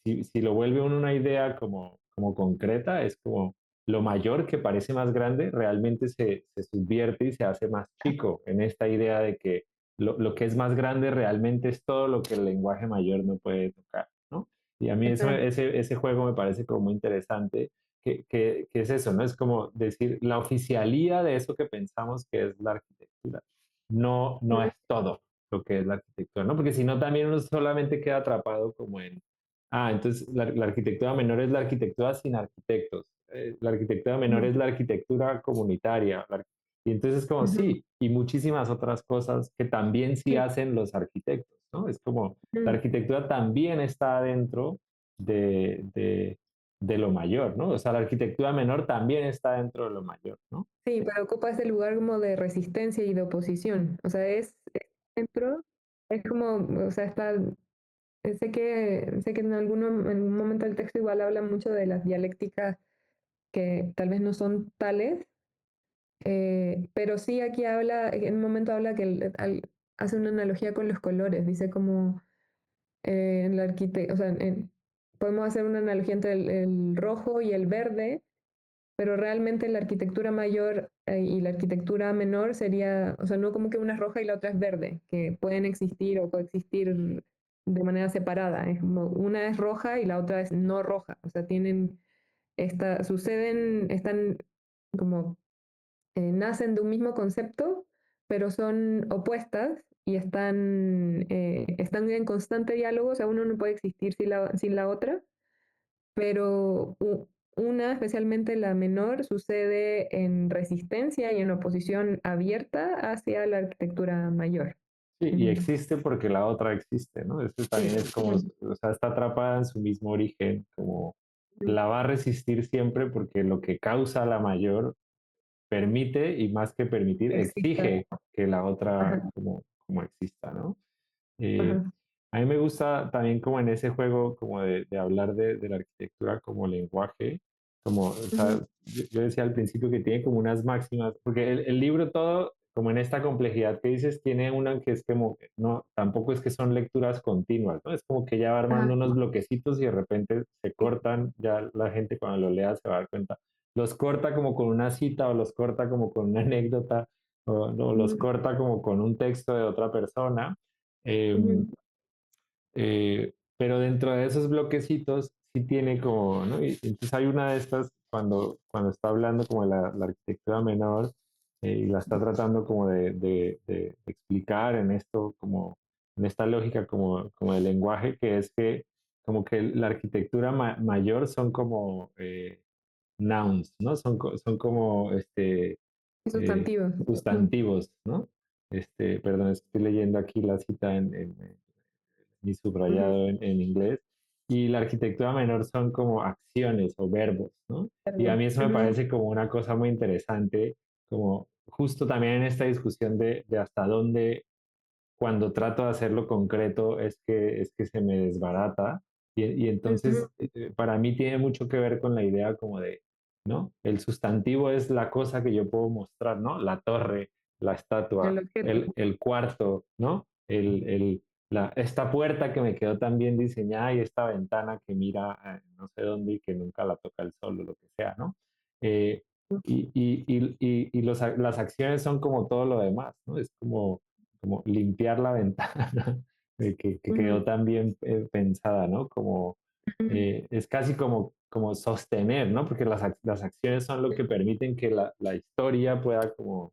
si lo vuelve uno una idea como concreta, es como lo mayor que parece más grande realmente se subvierte y se hace más chico en esta idea de que lo que es más grande realmente es todo lo que el lenguaje mayor no puede tocar, ¿no? Y a mí ajá, ese juego me parece como muy interesante, que es eso, ¿no? Es como decir la oficialía de eso que pensamos que es la arquitectura. No ujú, es todo lo que es la arquitectura, ¿no? Porque si no, también uno solamente queda atrapado como en, entonces la arquitectura menor es la arquitectura sin arquitectos. la arquitectura menor Ujú, es la arquitectura comunitaria. Y entonces como ujú, sí, y muchísimas otras cosas que también sí sí, hacen los arquitectos, ¿no? Es como la mm, arquitectura también está dentro de, de, de lo mayor, ¿no? O sea, la arquitectura menor también está dentro de lo mayor, ¿no? sí, pero ocupa ese lugar como de resistencia y de oposición. O sea, es dentro, es como, o sea, está, sé que en algún momento del texto igual habla mucho de las dialécticas que tal vez no son tales, pero sí aquí habla, en un momento habla que hace una analogía con los colores, dice como en la o sea, podemos hacer una analogía entre el rojo y el verde, pero realmente la arquitectura mayor y la arquitectura menor sería, o sea, no como que una es roja y la otra es verde, que pueden existir o coexistir de manera separada. Es como una es roja y la otra es no roja. O sea, están como, nacen de un mismo concepto, pero son opuestas y están en constante diálogo. O sea, uno no puede existir sin la otra, pero una, especialmente la menor, sucede en resistencia y en oposición abierta hacia la arquitectura mayor. Sí, y Ujú. existe porque la otra existe, ¿no? Esto también Sí, es como, ujú, o sea, está atrapada en su mismo origen, como ujú. la va a resistir siempre porque lo que causa la mayor permite y más que permitir, Exista. exige que la otra Ajá, como exista, ¿no? Eh, ajá. a mí me gusta también como en ese juego como de hablar de la arquitectura como lenguaje, como, o sea, Ujú, yo decía al principio que tiene como unas máximas, porque el libro todo, como en esta complejidad que dices, tiene una que es como, no, tampoco es que son lecturas continuas, ¿no? Es como que ya va armando ajá, unos bloquecitos y de repente se sí, cortan, ya la gente cuando lo lea se va a dar cuenta. Los corta como con una cita o los corta como con una anécdota o no, los ujú, corta como con un texto de otra persona. ujú, Pero dentro de esos bloquecitos sí tiene como, ¿no? Y entonces hay una de estas cuando está hablando como de la arquitectura menor y la está tratando como de explicar en esto, como en esta lógica como del lenguaje, que es que como que la arquitectura mayor son como nouns, ¿no? Son como sustantivos. Ujú, sustantivos, ¿no? Perdón, estoy leyendo aquí la cita en y ujú. subrayado en inglés. Y la arquitectura menor son como acciones o verbos, ¿no? Y a Verbo. mí eso me Ujú. parece como una cosa muy interesante, como justo también en esta discusión de hasta dónde cuando trato de hacerlo concreto es que se me desbarata y Ujú. entonces para mí tiene mucho que ver con la idea como de, ¿no? El sustantivo es la cosa que yo puedo mostrar, ¿no? La torre, la estatua, El objeto. el cuarto, ¿no? Esta puerta que me quedó tan bien diseñada y esta ventana que mira no sé dónde y que nunca la toca el sol o lo que sea, ¿no? Eh, las acciones son como todo lo demás, ¿no? Es como limpiar la ventana que quedó Ujú, tan bien pensada, ¿no? ujú, Es casi como sostener, ¿no? Porque las acciones son lo que permiten que la historia pueda como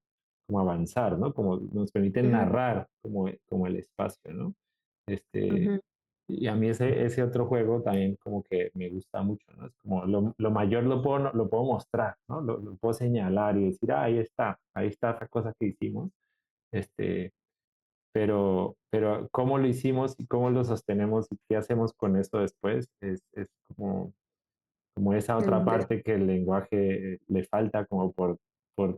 avanzar, ¿no? Como nos permiten ujú, narrar como el espacio, ¿no? Este, ujú. y a mí ese otro juego también como que me gusta mucho, ¿no? Es como lo mayor lo puedo mostrar, ¿no? Lo puedo señalar y decir, ah, ahí está esa cosa que hicimos. Este, pero cómo lo hicimos y cómo lo sostenemos y qué hacemos con eso después es como esa otra El de- parte que el lenguaje le falta como por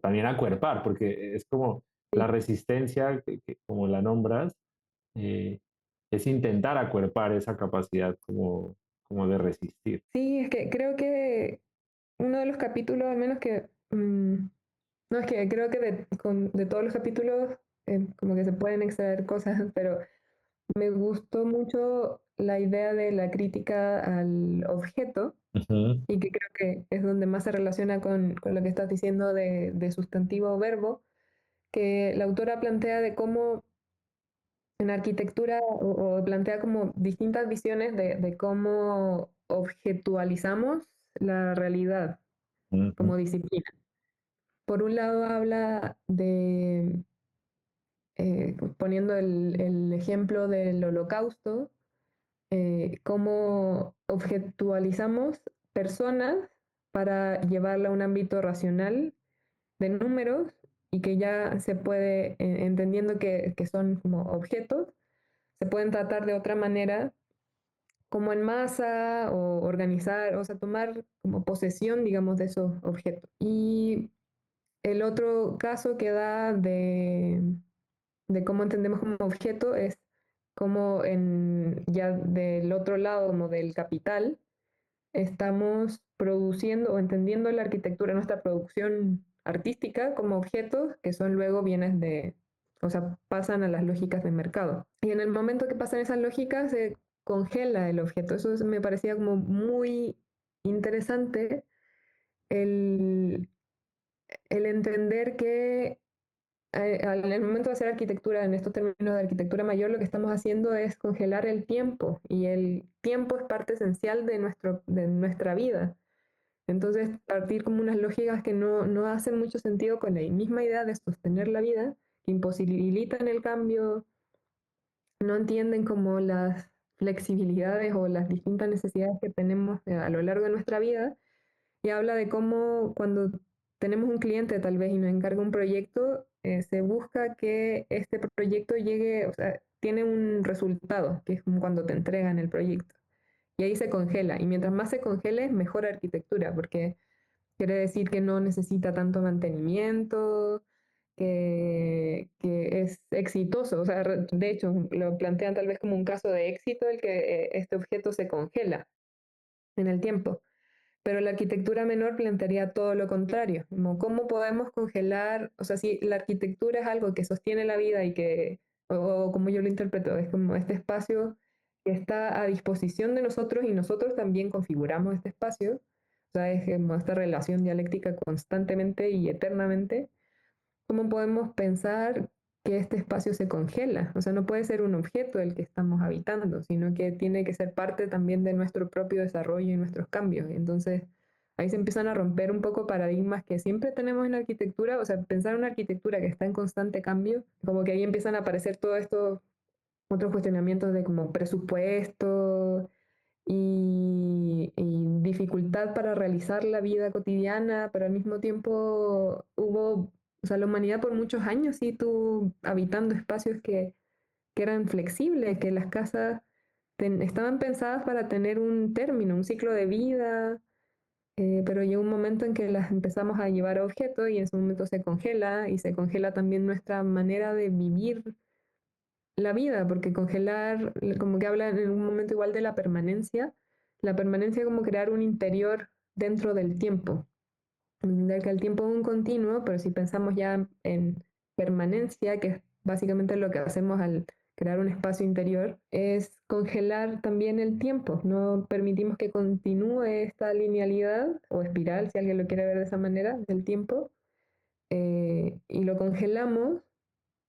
también acuerpar, porque es como sí, la resistencia, como la nombras, eh, es intentar acuerpar esa capacidad como de resistir. sí, es que creo que uno de los capítulos, al menos no, es que creo que de todos los capítulos, como que se pueden extraer cosas, pero me gustó mucho la idea de la crítica al objeto Ujú, y que creo que es donde más se relaciona con lo que estás diciendo de sustantivo o verbo, que la autora plantea de cómo en arquitectura o plantea como distintas visiones de cómo objetualizamos la realidad ujú, como disciplina. Por un lado habla poniendo el ejemplo del holocausto, cómo objetualizamos personas para llevarla a un ámbito racional de números y que ya se puede, entendiendo que son como objetos, se pueden tratar de otra manera, como en masa o organizar, o sea, tomar como posesión, digamos, de esos objetos. Y el otro caso que da de cómo entendemos como objeto es como en, ya del otro lado, como del capital, estamos produciendo o entendiendo la arquitectura, nuestra producción artística como objetos que son luego bienes de, o sea, pasan a las lógicas de mercado. Y en el momento que pasan esas lógicas se congela el objeto. Eso me parecía como muy interesante el, el entender que en el momento de hacer arquitectura, en estos términos de arquitectura mayor, lo que estamos haciendo es congelar el tiempo y el tiempo es parte esencial de nuestra vida. Entonces, partir como unas lógicas que no hacen mucho sentido con la misma idea de sostener la vida, que imposibilitan el cambio, no entienden como las flexibilidades o las distintas necesidades que tenemos a lo largo de nuestra vida, y habla de cómo cuando tenemos un cliente tal vez y nos encarga un proyecto, se busca que este proyecto llegue, o sea, tiene un resultado, que es como cuando te entregan el proyecto. Y ahí se congela. Y mientras más se congele, es mejor arquitectura, porque quiere decir que no necesita tanto mantenimiento, que es exitoso. O sea, de hecho, lo plantean tal vez como un caso de éxito el que este objeto se congela en el tiempo. Pero la arquitectura menor plantearía todo lo contrario, como cómo podemos congelar, o sea, si la arquitectura es algo que sostiene la vida y que, o como yo lo interpreto, es como este espacio que está a disposición de nosotros y nosotros también configuramos este espacio, o sea, es como esta relación dialéctica constantemente y eternamente. ¿Cómo podemos pensar que este espacio se congela? O sea, no puede ser un objeto el que estamos habitando, sino que tiene que ser parte también de nuestro propio desarrollo y nuestros cambios. Entonces, ahí se empiezan a romper un poco paradigmas que siempre tenemos en la arquitectura, o sea, pensar en una arquitectura que está en constante cambio, como que ahí empiezan a aparecer todos estos otros cuestionamientos de como presupuesto y dificultad para realizar la vida cotidiana, pero al mismo tiempo hubo, o sea, la humanidad por muchos años sí estuvo habitando espacios que eran flexibles, que las casas estaban pensadas para tener un término, un ciclo de vida, pero llegó un momento en que las empezamos a llevar a objeto y en ese momento se congela y se congela también nuestra manera de vivir la vida, porque congelar, como que habla en un momento igual de la permanencia como crear un interior dentro del tiempo, entender que el tiempo es un continuo, pero si pensamos ya en permanencia, que es básicamente lo que hacemos al crear un espacio interior, es congelar también el tiempo, no permitimos que continúe esta linealidad o espiral, si alguien lo quiere ver de esa manera, del tiempo, y lo congelamos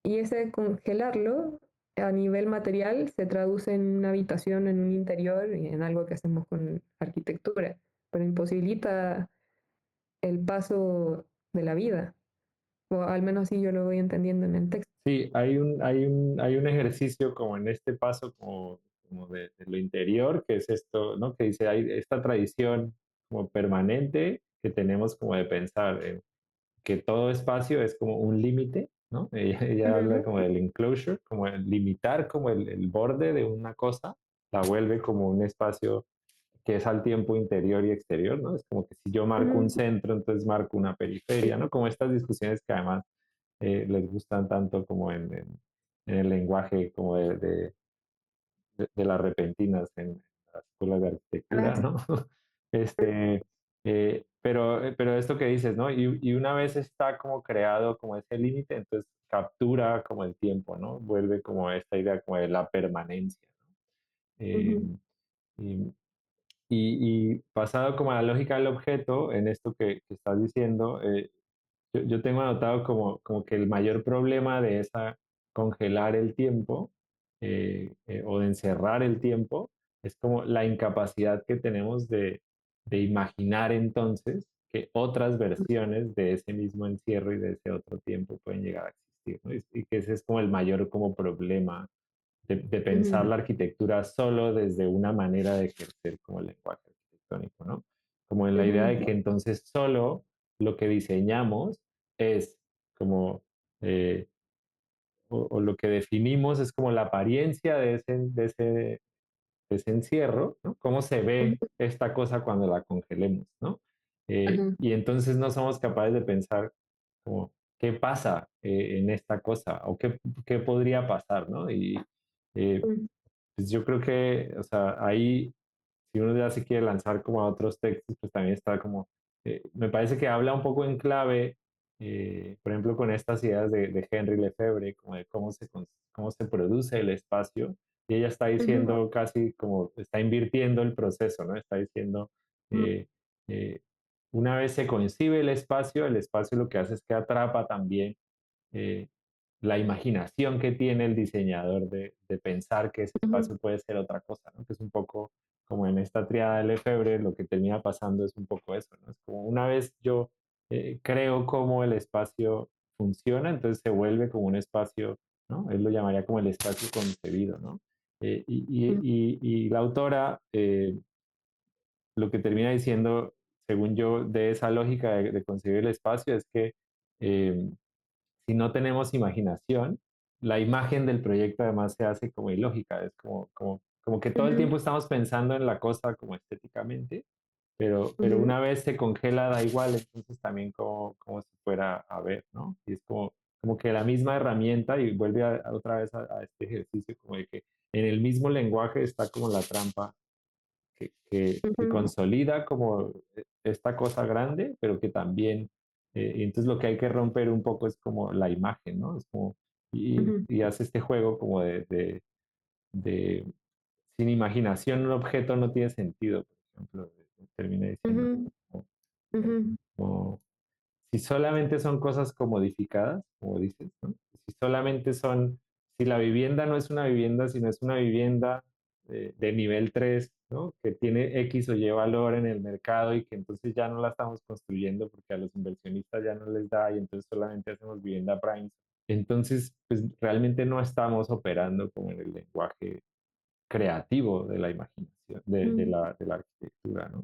y ese congelarlo a nivel material se traduce en una habitación, en un interior y en algo que hacemos con arquitectura, pero imposibilita el paso de la vida, o al menos así yo lo voy entendiendo en el texto. Sí, hay un ejercicio como en este paso como, como de lo interior, que es esto, ¿no? Que dice, hay esta tradición como permanente que tenemos como de pensar en que todo espacio es como un límite, ¿no? Ella habla Ujú, como del enclosure, como el limitar como el borde de una cosa, la vuelve como un espacio que es al tiempo interior y exterior, ¿no? Es como que si yo marco un ujú, centro, entonces marco una periferia, ¿no? Como estas discusiones que además les gustan tanto como en el lenguaje como de las repentinas en las escuelas de arquitectura, gracias. ¿no? Este, pero esto que dices, ¿no? Y una vez está como creado como ese límite, entonces captura como el tiempo, ¿no? Vuelve como esta idea como de la permanencia, ¿no? Eh, Ujú, y, y pasado como a la lógica del objeto, en esto que estás diciendo, yo tengo anotado como, como que el mayor problema de esa congelar el tiempo o de encerrar el tiempo es como la incapacidad que tenemos de imaginar entonces que otras versiones de ese mismo encierro y de ese otro tiempo pueden llegar a existir, ¿no? Y que ese es como el mayor como problema de pensar ujú, la arquitectura solo desde una manera de ejercer como el lenguaje arquitectónico, ¿no? Como en la idea de ujú, que entonces solo lo que diseñamos es como, eh, o lo que definimos es como la apariencia de ese encierro, ¿no? Cómo se ve ujú, esta cosa cuando la congelemos, ¿no? ajá, Y entonces no somos capaces de pensar como, ¿qué pasa en esta cosa? ¿O qué podría pasar, ¿no? Y eh, mm, pues yo creo que, o sea, ahí si uno ya se quiere lanzar como a otros textos, pues también está como, me parece que habla un poco en clave, por ejemplo, con estas ideas de Henry Lefebvre, como de cómo se produce el espacio, y ella está ujú, diciendo casi como, está invirtiendo el proceso, ¿no? Está diciendo, mm, eh, eh, una vez se concibe el espacio lo que hace es que atrapa también eh, la imaginación que tiene el diseñador de pensar que ese ujú, espacio puede ser otra cosa, ¿no? Que es un poco como en esta triada de Lefebvre, lo que termina pasando es un poco eso, ¿no? Es como una vez yo creo cómo el espacio funciona, entonces se vuelve como un espacio, ¿no? Él lo llamaría como el espacio concebido, ¿no? mm, Y la autora lo que termina diciendo, según yo, de esa lógica de concebir el espacio es que eh, si no tenemos imaginación, la imagen del proyecto además se hace como ilógica, es como que todo el ujú, tiempo estamos pensando en la cosa como estéticamente, pero ujú, una vez se congela da igual, entonces también como si fuera a ver, ¿no? Y es como que la misma herramienta, y vuelve otra vez a este ejercicio, como de que en el mismo lenguaje está como la trampa que ujú, consolida como esta cosa grande, pero que también, y entonces lo que hay que romper un poco es como la imagen, ¿no? Es como, ujú, y hace este juego como de sin imaginación un objeto no tiene sentido, por ejemplo, termina diciendo ujú, como, ujú, como si solamente son cosas comodificadas, como dices, ¿no? Si solamente son, si la vivienda no es una vivienda, sino es una vivienda de nivel 3, ¿no? Que tiene X o Y valor en el mercado y que entonces ya no la estamos construyendo porque a los inversionistas ya no les da y entonces solamente hacemos vivienda prime. Entonces, pues realmente no estamos operando como en el lenguaje creativo de la imaginación, de la arquitectura, ¿no?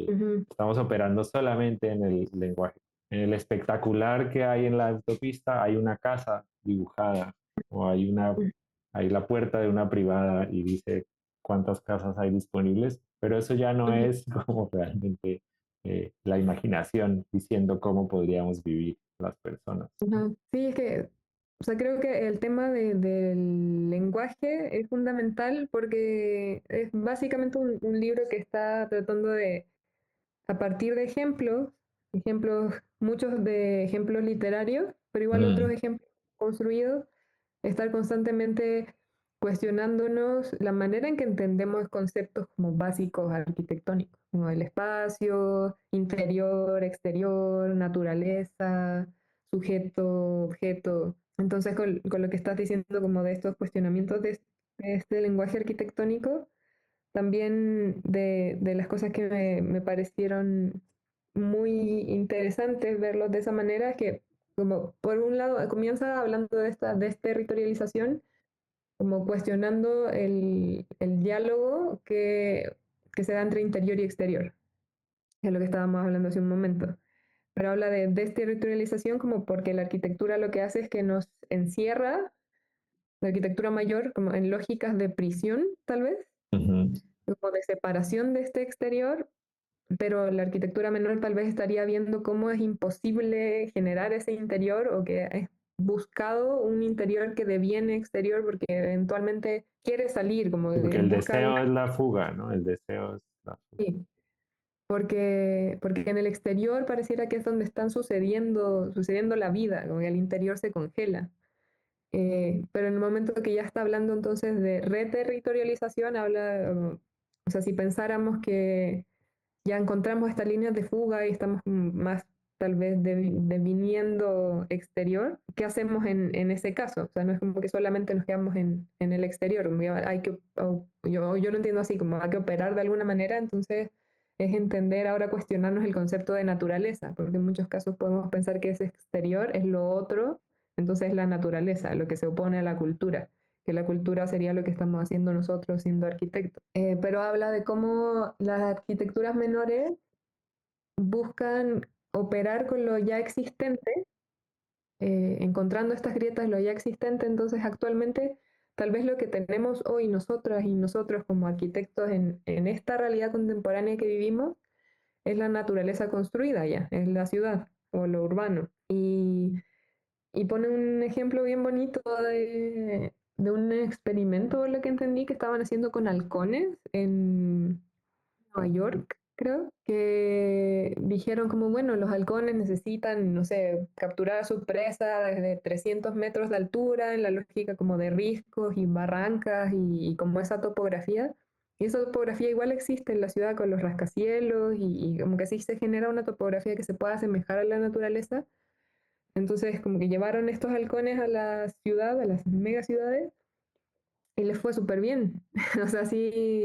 ujú, Estamos operando solamente en el lenguaje. En el espectacular que hay en la autopista hay una casa dibujada o hay la puerta de una privada y dice cuántas casas hay disponibles, pero eso ya no ujú, es como realmente la imaginación diciendo cómo podríamos vivir las personas. ujú. Sí, es que, o sea, creo que el tema del lenguaje es fundamental porque es básicamente un libro que está tratando de, a partir de ejemplos, muchos de ejemplos literarios, pero igual otros Mm, ejemplos construidos, estar constantemente cuestionándonos la manera en que entendemos conceptos como básicos arquitectónicos, como el espacio, interior, exterior, naturaleza, sujeto, objeto. Entonces, con lo que estás diciendo como de estos cuestionamientos de este lenguaje arquitectónico, también de las cosas que me parecieron muy interesantes verlos de esa manera, es que como por un lado comienza hablando de esta desterritorialización, como cuestionando el diálogo que se da entre interior y exterior, que es lo que estábamos hablando hace un momento. Pero habla de desterritorialización como porque la arquitectura lo que hace es que nos encierra, la arquitectura mayor, como en lógicas de prisión, tal vez, ujú. como de separación de este exterior, pero la arquitectura menor tal vez estaría viendo cómo es imposible generar ese interior o que es buscado un interior que deviene exterior porque eventualmente quiere salir, como Sí, porque de el buscar una... deseo es la fuga, ¿no? El deseo es la fuga. Sí, porque en el exterior pareciera que es donde están sucediendo la vida, como que el interior se congela. Pero en el momento que ya está hablando entonces de reterritorialización, habla, o sea, si pensáramos que ya encontramos estas líneas de fuga y estamos más tal vez deviniendo exterior, ¿qué hacemos en ese caso? O sea, no es como que solamente nos quedamos en el exterior, hay que, yo lo entiendo así, como hay que operar de alguna manera, entonces es entender ahora, cuestionarnos el concepto de naturaleza, porque en muchos casos podemos pensar que ese exterior es lo otro, entonces es la naturaleza, lo que se opone a la cultura, que la cultura sería lo que estamos haciendo nosotros siendo arquitectos. Pero habla de cómo las arquitecturas menores buscan operar con lo ya existente, encontrando estas grietas, lo ya existente. Entonces, actualmente, tal vez lo que tenemos hoy nosotras y nosotros como arquitectos en esta realidad contemporánea que vivimos es la naturaleza construida ya, es la ciudad o lo urbano. Y pone un ejemplo bien bonito de un experimento, lo que entendí, que estaban haciendo con halcones en Nueva York, creo, que dijeron como, bueno, los halcones necesitan, no sé, capturar a su presa desde 300 metros de altura, en la lógica como de riscos y barrancas y como esa topografía. Y esa topografía igual existe en la ciudad con los rascacielos y como que así se genera una topografía que se pueda asemejar a la naturaleza. Entonces, como que llevaron estos halcones a la ciudad, a las megaciudades, y les fue súper bien. O sea,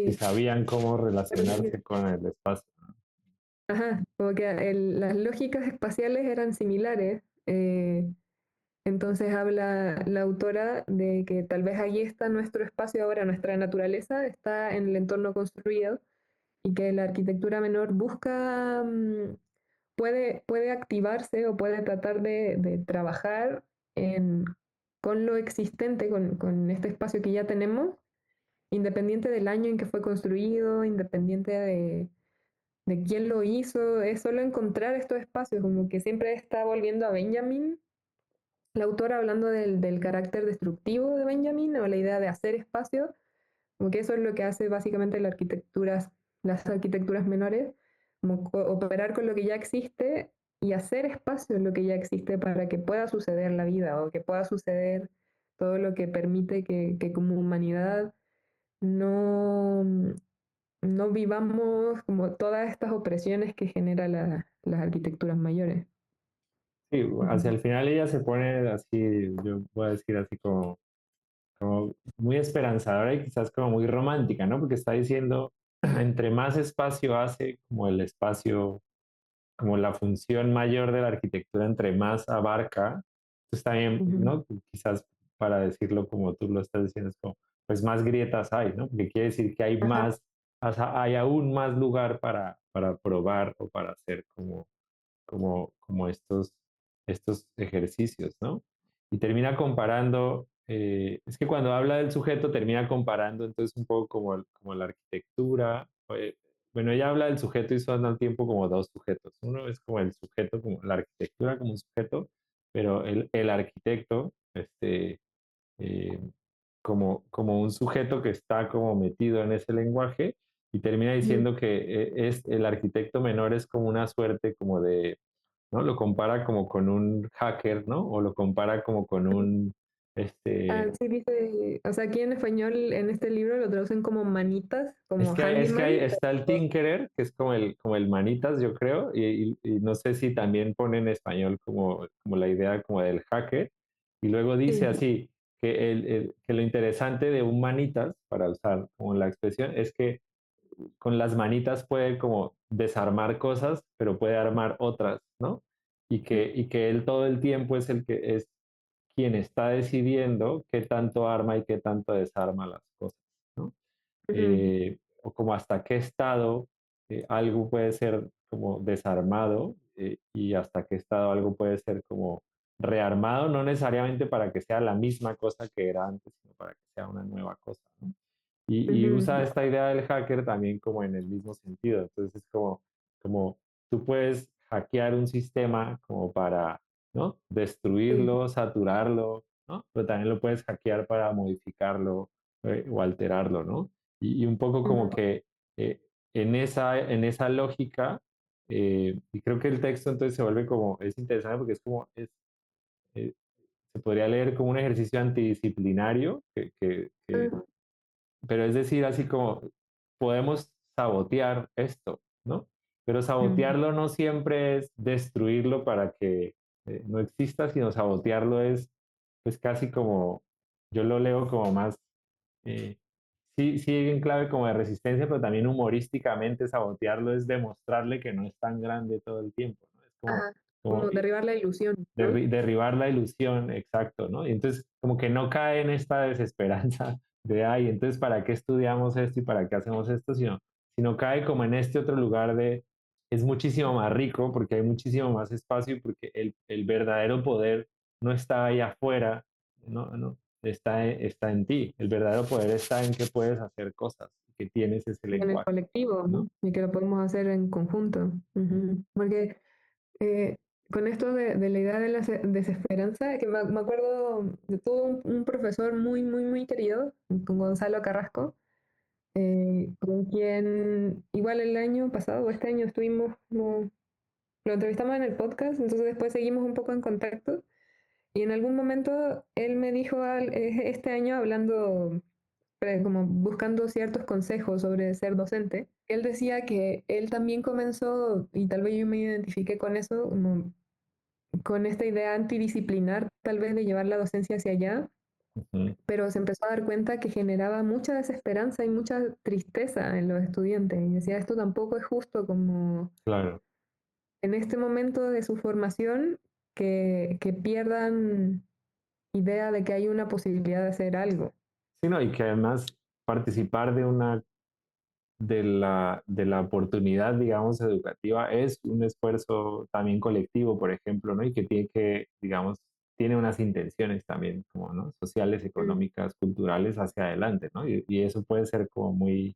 Y sí, sabían cómo relacionarse con el espacio. ajá, como que las lógicas espaciales eran similares. Entonces habla la autora de que tal vez allí está nuestro espacio ahora, nuestra naturaleza está en el entorno construido y que la arquitectura menor busca, puede activarse o puede tratar de trabajar en, con lo existente, con este espacio que ya tenemos, independiente del año en que fue construido, independiente de quién lo hizo, es solo encontrar estos espacios, como que siempre está volviendo a Benjamin, la autora hablando del carácter destructivo de Benjamin o la idea de hacer espacio, como que eso es lo que hace básicamente las arquitecturas menores, como operar con lo que ya existe y hacer espacio en lo que ya existe para que pueda suceder la vida o que pueda suceder todo lo que permite que como humanidad no, no vivamos como todas estas opresiones que genera las arquitecturas mayores. Sí, hacia Ujú. el final ella se pone así, yo voy a decir así como muy esperanzadora y quizás como muy romántica, ¿no? Porque está diciendo, entre más espacio hace, como el espacio, como la función mayor de la arquitectura, entre más abarca, pues también, Ujú. ¿no? Quizás para decirlo como tú lo estás diciendo, es como, pues más grietas hay, ¿no? Porque quiere decir que hay Ajá. más, hay aún más lugar para probar o para hacer como estos ejercicios, ¿no? Y termina comparando, es que cuando habla del sujeto termina comparando entonces un poco como la arquitectura. Bueno, ella habla del sujeto y son al tiempo como dos sujetos. Uno es como el sujeto, como la arquitectura como un sujeto, pero el arquitecto, eh, como un sujeto que está como metido en ese lenguaje y termina Ujú. diciendo que es el arquitecto menor es como una suerte como de, ¿no? Lo compara como con un hacker, ¿no? O lo compara como con un, Ah, este, sí, dice, o sea, aquí en español, en este libro lo traducen como manitas, es como que, es que handyman. está el Tinkerer, que es como el manitas, yo creo, y no sé si también pone en español como la idea como del hacker, y luego dice Sí. así, que lo interesante de un manitas, para usar como la expresión, es que con las manitas puede como desarmar cosas, pero puede armar otras, ¿no? Y que él todo el tiempo es el que es quien está decidiendo qué tanto arma y qué tanto desarma las cosas, ¿no? Ujú, O como hasta qué estado algo puede ser como desarmado y hasta qué estado algo puede ser como rearmado, no necesariamente para que sea la misma cosa que era antes, sino para que sea una nueva cosa, ¿no? Y usa ujú, esta idea del hacker también como en el mismo sentido. Entonces es como tú puedes hackear un sistema como para, ¿no? sí, Destruirlo, saturarlo, ¿no? Pero también lo puedes hackear para modificarlo o alterarlo, ¿no? Y un poco como ujú, que eh, en esa lógica, y creo que el texto entonces se vuelve como, es interesante porque es como, eh, se podría leer como un ejercicio antidisciplinario ah, pero es decir, así como podemos sabotear esto, ¿no? Pero ujú, sabotearlo no siempre es destruirlo para que no exista, sino sabotearlo es pues casi como, yo lo leo como más, eh, sí, sí en clave como de resistencia, pero también humorísticamente sabotearlo es demostrarle que no es tan grande todo el tiempo, ¿no? Es como, ajá, como como derribar la ilusión, ¿no? derribar la ilusión, exacto, ¿no? Y entonces como que no cae en esta desesperanza de, ay, entonces, ¿para qué estudiamos esto y para qué hacemos esto? Sino cae como en este otro lugar de, es muchísimo más rico porque hay muchísimo más espacio y porque el verdadero poder no está ahí afuera, no, está en ti. El verdadero poder está en que puedes hacer cosas, que tienes ese Y en el lenguaje, colectivo, ¿no? y que lo podemos hacer en conjunto. Ujú. Porque eh, con esto de la idea de la desesperanza, que me acuerdo de todo un profesor muy, muy, muy querido, con Gonzalo Carrasco, con quien igual el año pasado o este año estuvimos, lo entrevistamos en el podcast, entonces después seguimos un poco en contacto. Y en algún momento él me dijo este año hablando, como buscando ciertos consejos sobre ser docente, él decía que él también comenzó, y tal vez yo me identifiqué con eso, como con esta idea antidisciplinar, tal vez de llevar la docencia hacia allá, Ujú, pero se empezó a dar cuenta que generaba mucha desesperanza y mucha tristeza en los estudiantes. Y decía, esto tampoco es justo como claro. en este momento de su formación que pierdan idea de que hay una posibilidad de hacer algo. Sí, no, y que además participar de la oportunidad, digamos, educativa es un esfuerzo también colectivo, por ejemplo, ¿no? Y que tiene que, digamos, tiene unas intenciones también, como, ¿no? Sociales, Mm. económicas, culturales hacia adelante, ¿no? Y eso puede ser como muy,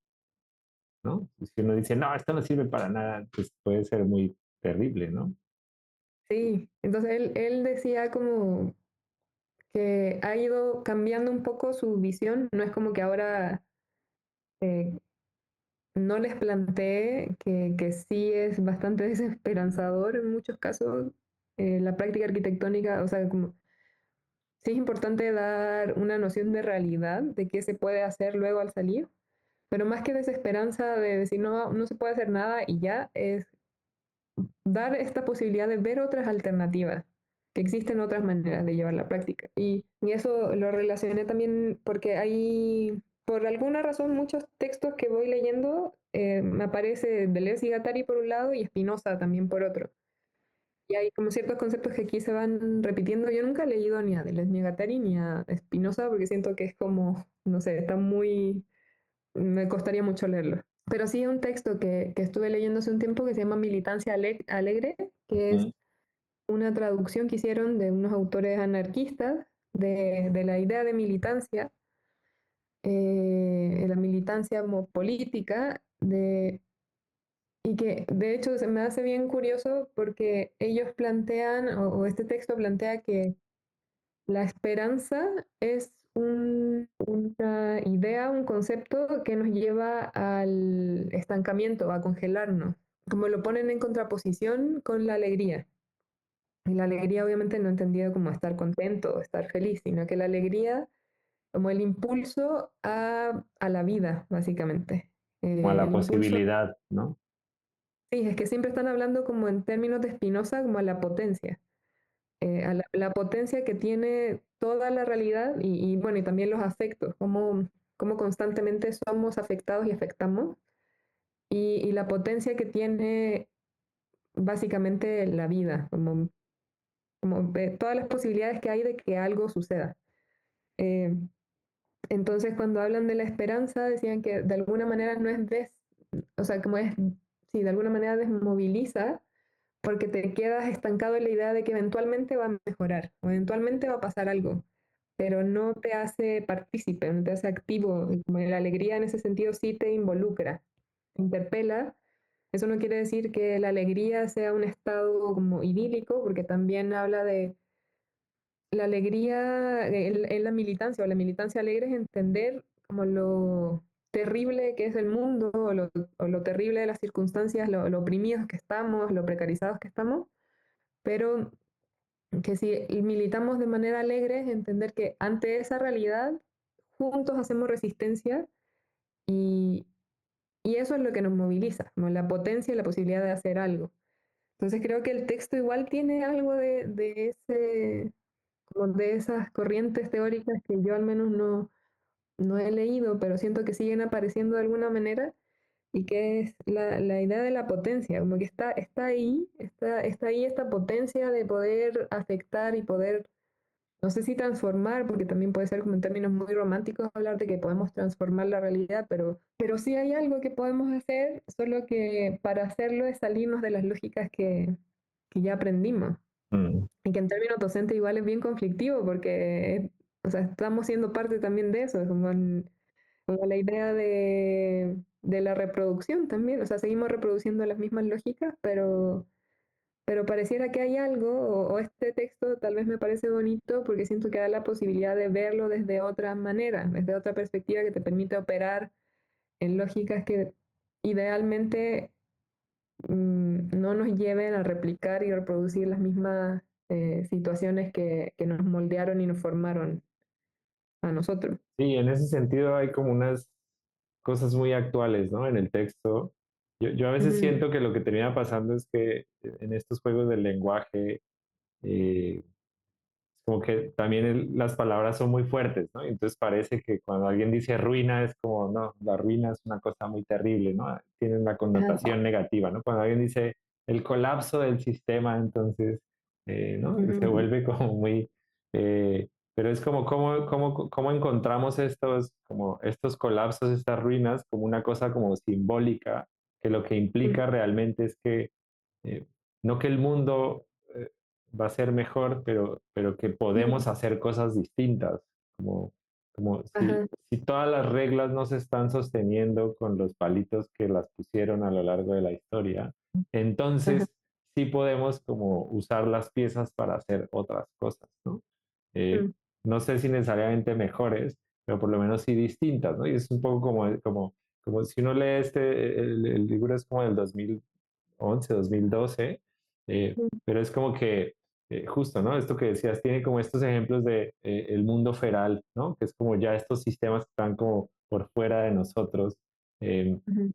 ¿no? Si uno dice, no, esto no sirve para nada, pues puede ser muy terrible, ¿no? Sí, entonces él decía como que ha ido cambiando un poco su visión, no es como que ahora eh, no les plantee que sí es bastante desesperanzador en muchos casos la práctica arquitectónica, o sea, como sí es importante dar una noción de realidad, de qué se puede hacer luego al salir, pero más que desesperanza de decir no, no se puede hacer nada y ya, es dar esta posibilidad de ver otras alternativas, que existen otras maneras de llevar la práctica. Y eso lo relacioné también porque hay, por alguna razón, muchos textos que voy leyendo, me aparece Deleuze y Guattari por un lado y Spinoza también por otro. Y hay como ciertos conceptos que aquí se van repitiendo. Yo nunca he leído ni a Deleuze ni a Guattari ni a Spinoza porque siento que es como, no sé, está muy, me costaría mucho leerlo. Pero sí un texto que estuve leyendo hace un tiempo que se llama Militancia Alegre, que es Mm. una traducción que hicieron de unos autores anarquistas de la idea de militancia, la militancia como política, y que de hecho se me hace bien curioso porque ellos plantean, o este texto plantea que la esperanza es una idea, un concepto que nos lleva al estancamiento, a congelarnos, como lo ponen en contraposición con la alegría. Y la alegría obviamente no entendida como estar contento o estar feliz, sino que la alegría como el impulso a la vida, básicamente. Como a la El impulso, posibilidad, ¿no? sí, es que siempre están hablando como en términos de Spinoza, como a la potencia. A la potencia que tiene toda la realidad bueno, y también los afectos, como constantemente somos afectados y afectamos, y la potencia que tiene básicamente la vida, como todas las posibilidades que hay de que algo suceda. Eh, entonces, cuando hablan de la esperanza, decían que de alguna manera no es o sea, como es, sí, de alguna manera desmoviliza porque te quedas estancado en la idea de que eventualmente va a mejorar o eventualmente va a pasar algo, pero no te hace partícipe, no te hace activo. Y como la alegría en ese sentido sí te involucra, te interpela. Eso no quiere decir que la alegría sea un estado como idílico, porque también habla de la alegría en la militancia, o la militancia alegre es entender como lo terrible que es el mundo, o lo terrible de las circunstancias, lo oprimidos que estamos, lo precarizados que estamos, pero que si militamos de manera alegre es entender que ante esa realidad juntos hacemos resistencia y, y eso es lo que nos moviliza, como la potencia y la posibilidad de hacer algo. Entonces creo que el texto igual tiene algo de ese, como de esas corrientes teóricas que yo al menos no he leído, pero siento que siguen apareciendo de alguna manera y que es la idea de la potencia, como que está ahí, está ahí esta potencia de poder afectar y poder no sé si transformar, porque también puede ser como en términos muy románticos hablar de que podemos transformar la realidad, pero sí hay algo que podemos hacer, solo que para hacerlo es salirnos de las lógicas que ya aprendimos. Mm, Y que en términos docentes igual es bien conflictivo porque, o sea, estamos siendo parte también de eso, como la idea de la reproducción también, o sea, seguimos reproduciendo las mismas lógicas, pero pareciera que hay algo, o este texto tal vez me parece bonito porque siento que da la posibilidad de verlo desde otra manera, desde otra perspectiva que te permite operar en lógicas que idealmente no nos lleven a replicar y reproducir las mismas situaciones que nos moldearon y nos formaron a nosotros. sí, en ese sentido hay como unas cosas muy actuales, ¿no? En el texto. Yo a veces Ujú. siento que lo que termina pasando es que en estos juegos del lenguaje, eh, como que también las palabras son muy fuertes, ¿no? Entonces parece que cuando alguien dice ruina es como, no, la ruina es una cosa muy terrible, ¿no? Tiene una Ajá. connotación negativa, ¿no? Cuando alguien dice el colapso del sistema, entonces, ¿no? Se Ujú. vuelve como muy... pero es como cómo encontramos como estos colapsos, estas ruinas, como una cosa como simbólica, que lo que Ujú. implica realmente es que eh, no que el mundo eh, va a ser mejor, pero que Ujú. podemos hacer cosas distintas, como, como Ajá. si todas las reglas no se están sosteniendo con los palitos que las pusieron a lo largo de la historia, Ajá. entonces sí podemos como usar las piezas para hacer otras cosas, ¿no? Eh, Ujú. no sé si necesariamente mejores, pero por lo menos sí distintas, ¿no? Y es un poco como si uno lee el libro es como del 2011, 2012, pero es como que justo, ¿no? Esto que decías, tiene como estos ejemplos de el mundo feral, ¿no? Que es como ya estos sistemas que están como por fuera de nosotros. eh, Ujú.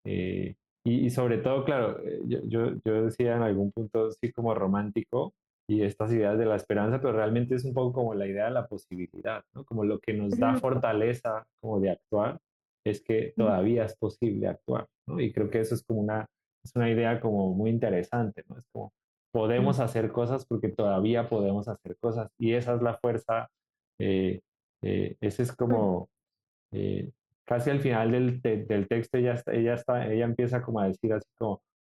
eh, y sobre todo, claro, yo decía en algún punto, sí, como romántico y estas ideas de la esperanza, pero realmente es un poco como la idea de la posibilidad, ¿no? Como lo que nos da Ujú. fortaleza como de actuar es que Ujú. todavía es posible actuar, ¿no? Y creo que eso es una idea como muy interesante, ¿no? Es como Ujú. podemos hacer cosas porque todavía podemos hacer cosas y esa es la fuerza, eh, ese es Ujú. como eh, casi al final del texto ella empieza como a decir así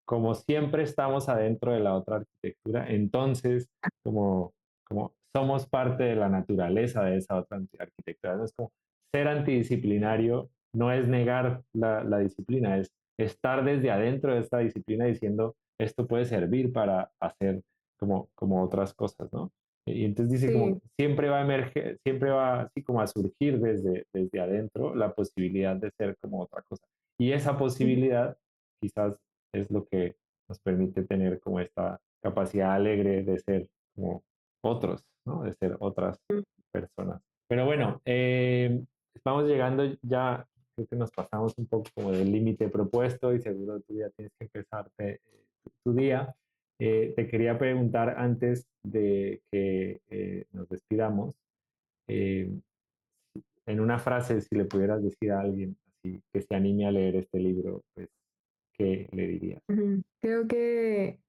como siempre estamos adentro de la otra arquitectura, entonces como somos parte de la naturaleza de esa otra arquitectura. ¿No? Es como ser antidisciplinario no es negar la disciplina, es estar desde adentro de esta disciplina diciendo esto puede servir para hacer como otras cosas, ¿no? Y entonces dice como Sí. siempre va a emerger, siempre va así como a surgir desde adentro la posibilidad de ser como otra cosa. Y esa Ujú. posibilidad quizás es lo que nos permite tener como esta capacidad alegre de ser como otros, ¿no? De ser otras Ujú. personas. Pero bueno, estamos llegando ya, creo que nos pasamos un poco como del límite propuesto y seguro tú ya tienes que empezarte tu día. Te quería preguntar antes de que nos despidamos, eh, en una frase, si le pudieras decir a alguien así que se anime a leer este libro, pues, ¿qué le dirías? Ujú. Creo que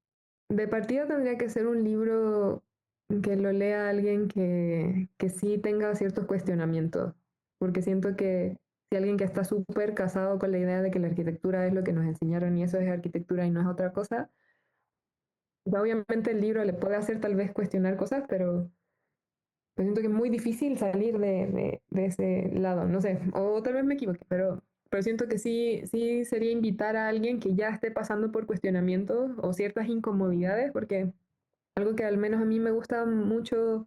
de partida tendría que ser un libro que lo lea alguien que sí tenga ciertos cuestionamientos, porque siento que si alguien que está súper casado con la idea de que la arquitectura es lo que nos enseñaron y eso es arquitectura y no es otra cosa, pues obviamente el libro le puede hacer tal vez cuestionar cosas, pero siento que es muy difícil salir de ese lado, no sé, o tal vez me equivoque, pero siento que sí sería invitar a alguien que ya esté pasando por cuestionamientos o ciertas incomodidades, porque algo que al menos a mí me gusta mucho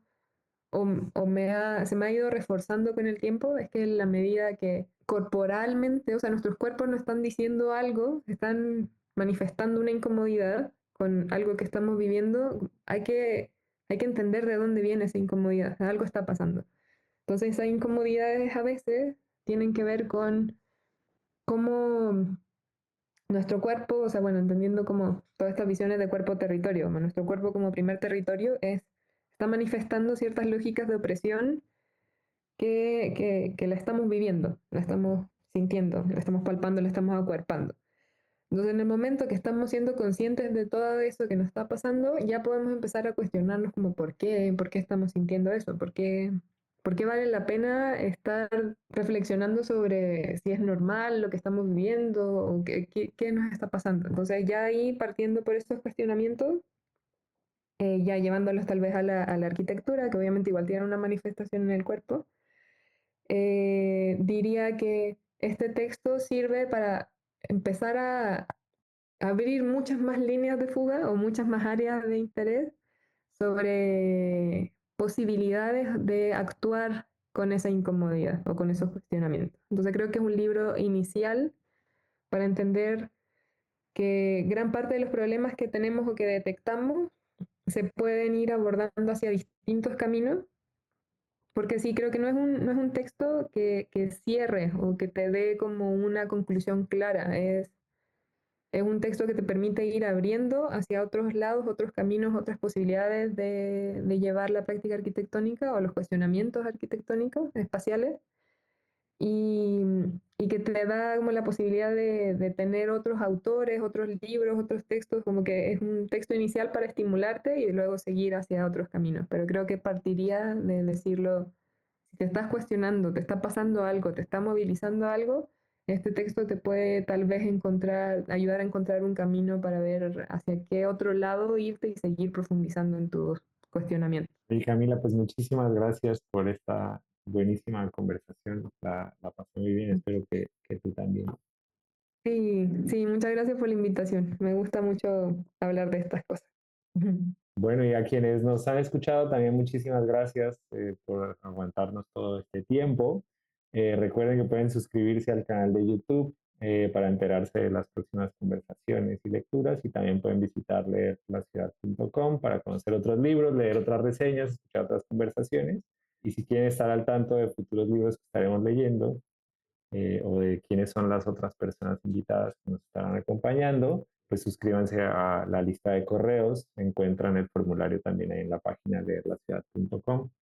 se me ha ido reforzando con el tiempo es que en la medida que corporalmente, o sea, nuestros cuerpos nos están diciendo algo, están manifestando una incomodidad con algo que estamos viviendo, hay que entender de dónde viene esa incomodidad, algo está pasando. Entonces, esas incomodidades a veces tienen que ver con cómo nuestro cuerpo, o sea, bueno, entendiendo como todas estas visiones de cuerpo-territorio, como nuestro cuerpo como primer territorio está manifestando ciertas lógicas de opresión que la estamos viviendo, la estamos sintiendo, la estamos palpando, la estamos acuerpando. Entonces, en el momento que estamos siendo conscientes de todo eso que nos está pasando, ya podemos empezar a cuestionarnos como por qué estamos sintiendo eso, por qué vale la pena estar reflexionando sobre si es normal lo que estamos viviendo o qué nos está pasando. Entonces, ya ahí partiendo por estos cuestionamientos, ya llevándolos tal vez a a la arquitectura, que obviamente igual tiene una manifestación en el cuerpo, diría que este texto sirve para empezar a abrir muchas más líneas de fuga o muchas más áreas de interés sobre posibilidades de actuar con esa incomodidad o con esos cuestionamientos. Entonces creo que es un libro inicial para entender que gran parte de los problemas que tenemos o que detectamos se pueden ir abordando hacia distintos caminos, porque sí, creo que no es un texto que cierre o que te dé como una conclusión clara, es un texto que te permite ir abriendo hacia otros lados, otros caminos, otras posibilidades de llevar la práctica arquitectónica o los cuestionamientos arquitectónicos espaciales y, y que te da como la posibilidad de tener otros autores, otros libros, otros textos, como que es un texto inicial para estimularte y luego seguir hacia otros caminos. Pero creo que partiría de decirlo, si te estás cuestionando, te está pasando algo, te está movilizando algo, este texto te puede tal vez ayudar a encontrar un camino para ver hacia qué otro lado irte y seguir profundizando en tus cuestionamientos. Y Camila, pues muchísimas gracias por esta buenísima conversación. La pasé muy bien, espero que tú también. Sí, sí, muchas gracias por la invitación. Me gusta mucho hablar de estas cosas. Bueno, y a quienes nos han escuchado, también muchísimas gracias por aguantarnos todo este tiempo. Recuerden que pueden suscribirse al canal de YouTube para enterarse de las próximas conversaciones y lecturas y también pueden visitar leerlaciudad.com para conocer otros libros, leer otras reseñas, escuchar otras conversaciones y si quieren estar al tanto de futuros libros que estaremos leyendo, o de quiénes son las otras personas invitadas que nos estarán acompañando, pues suscríbanse a la lista de correos. Encuentran el formulario también ahí en la página leerlaciudad.com.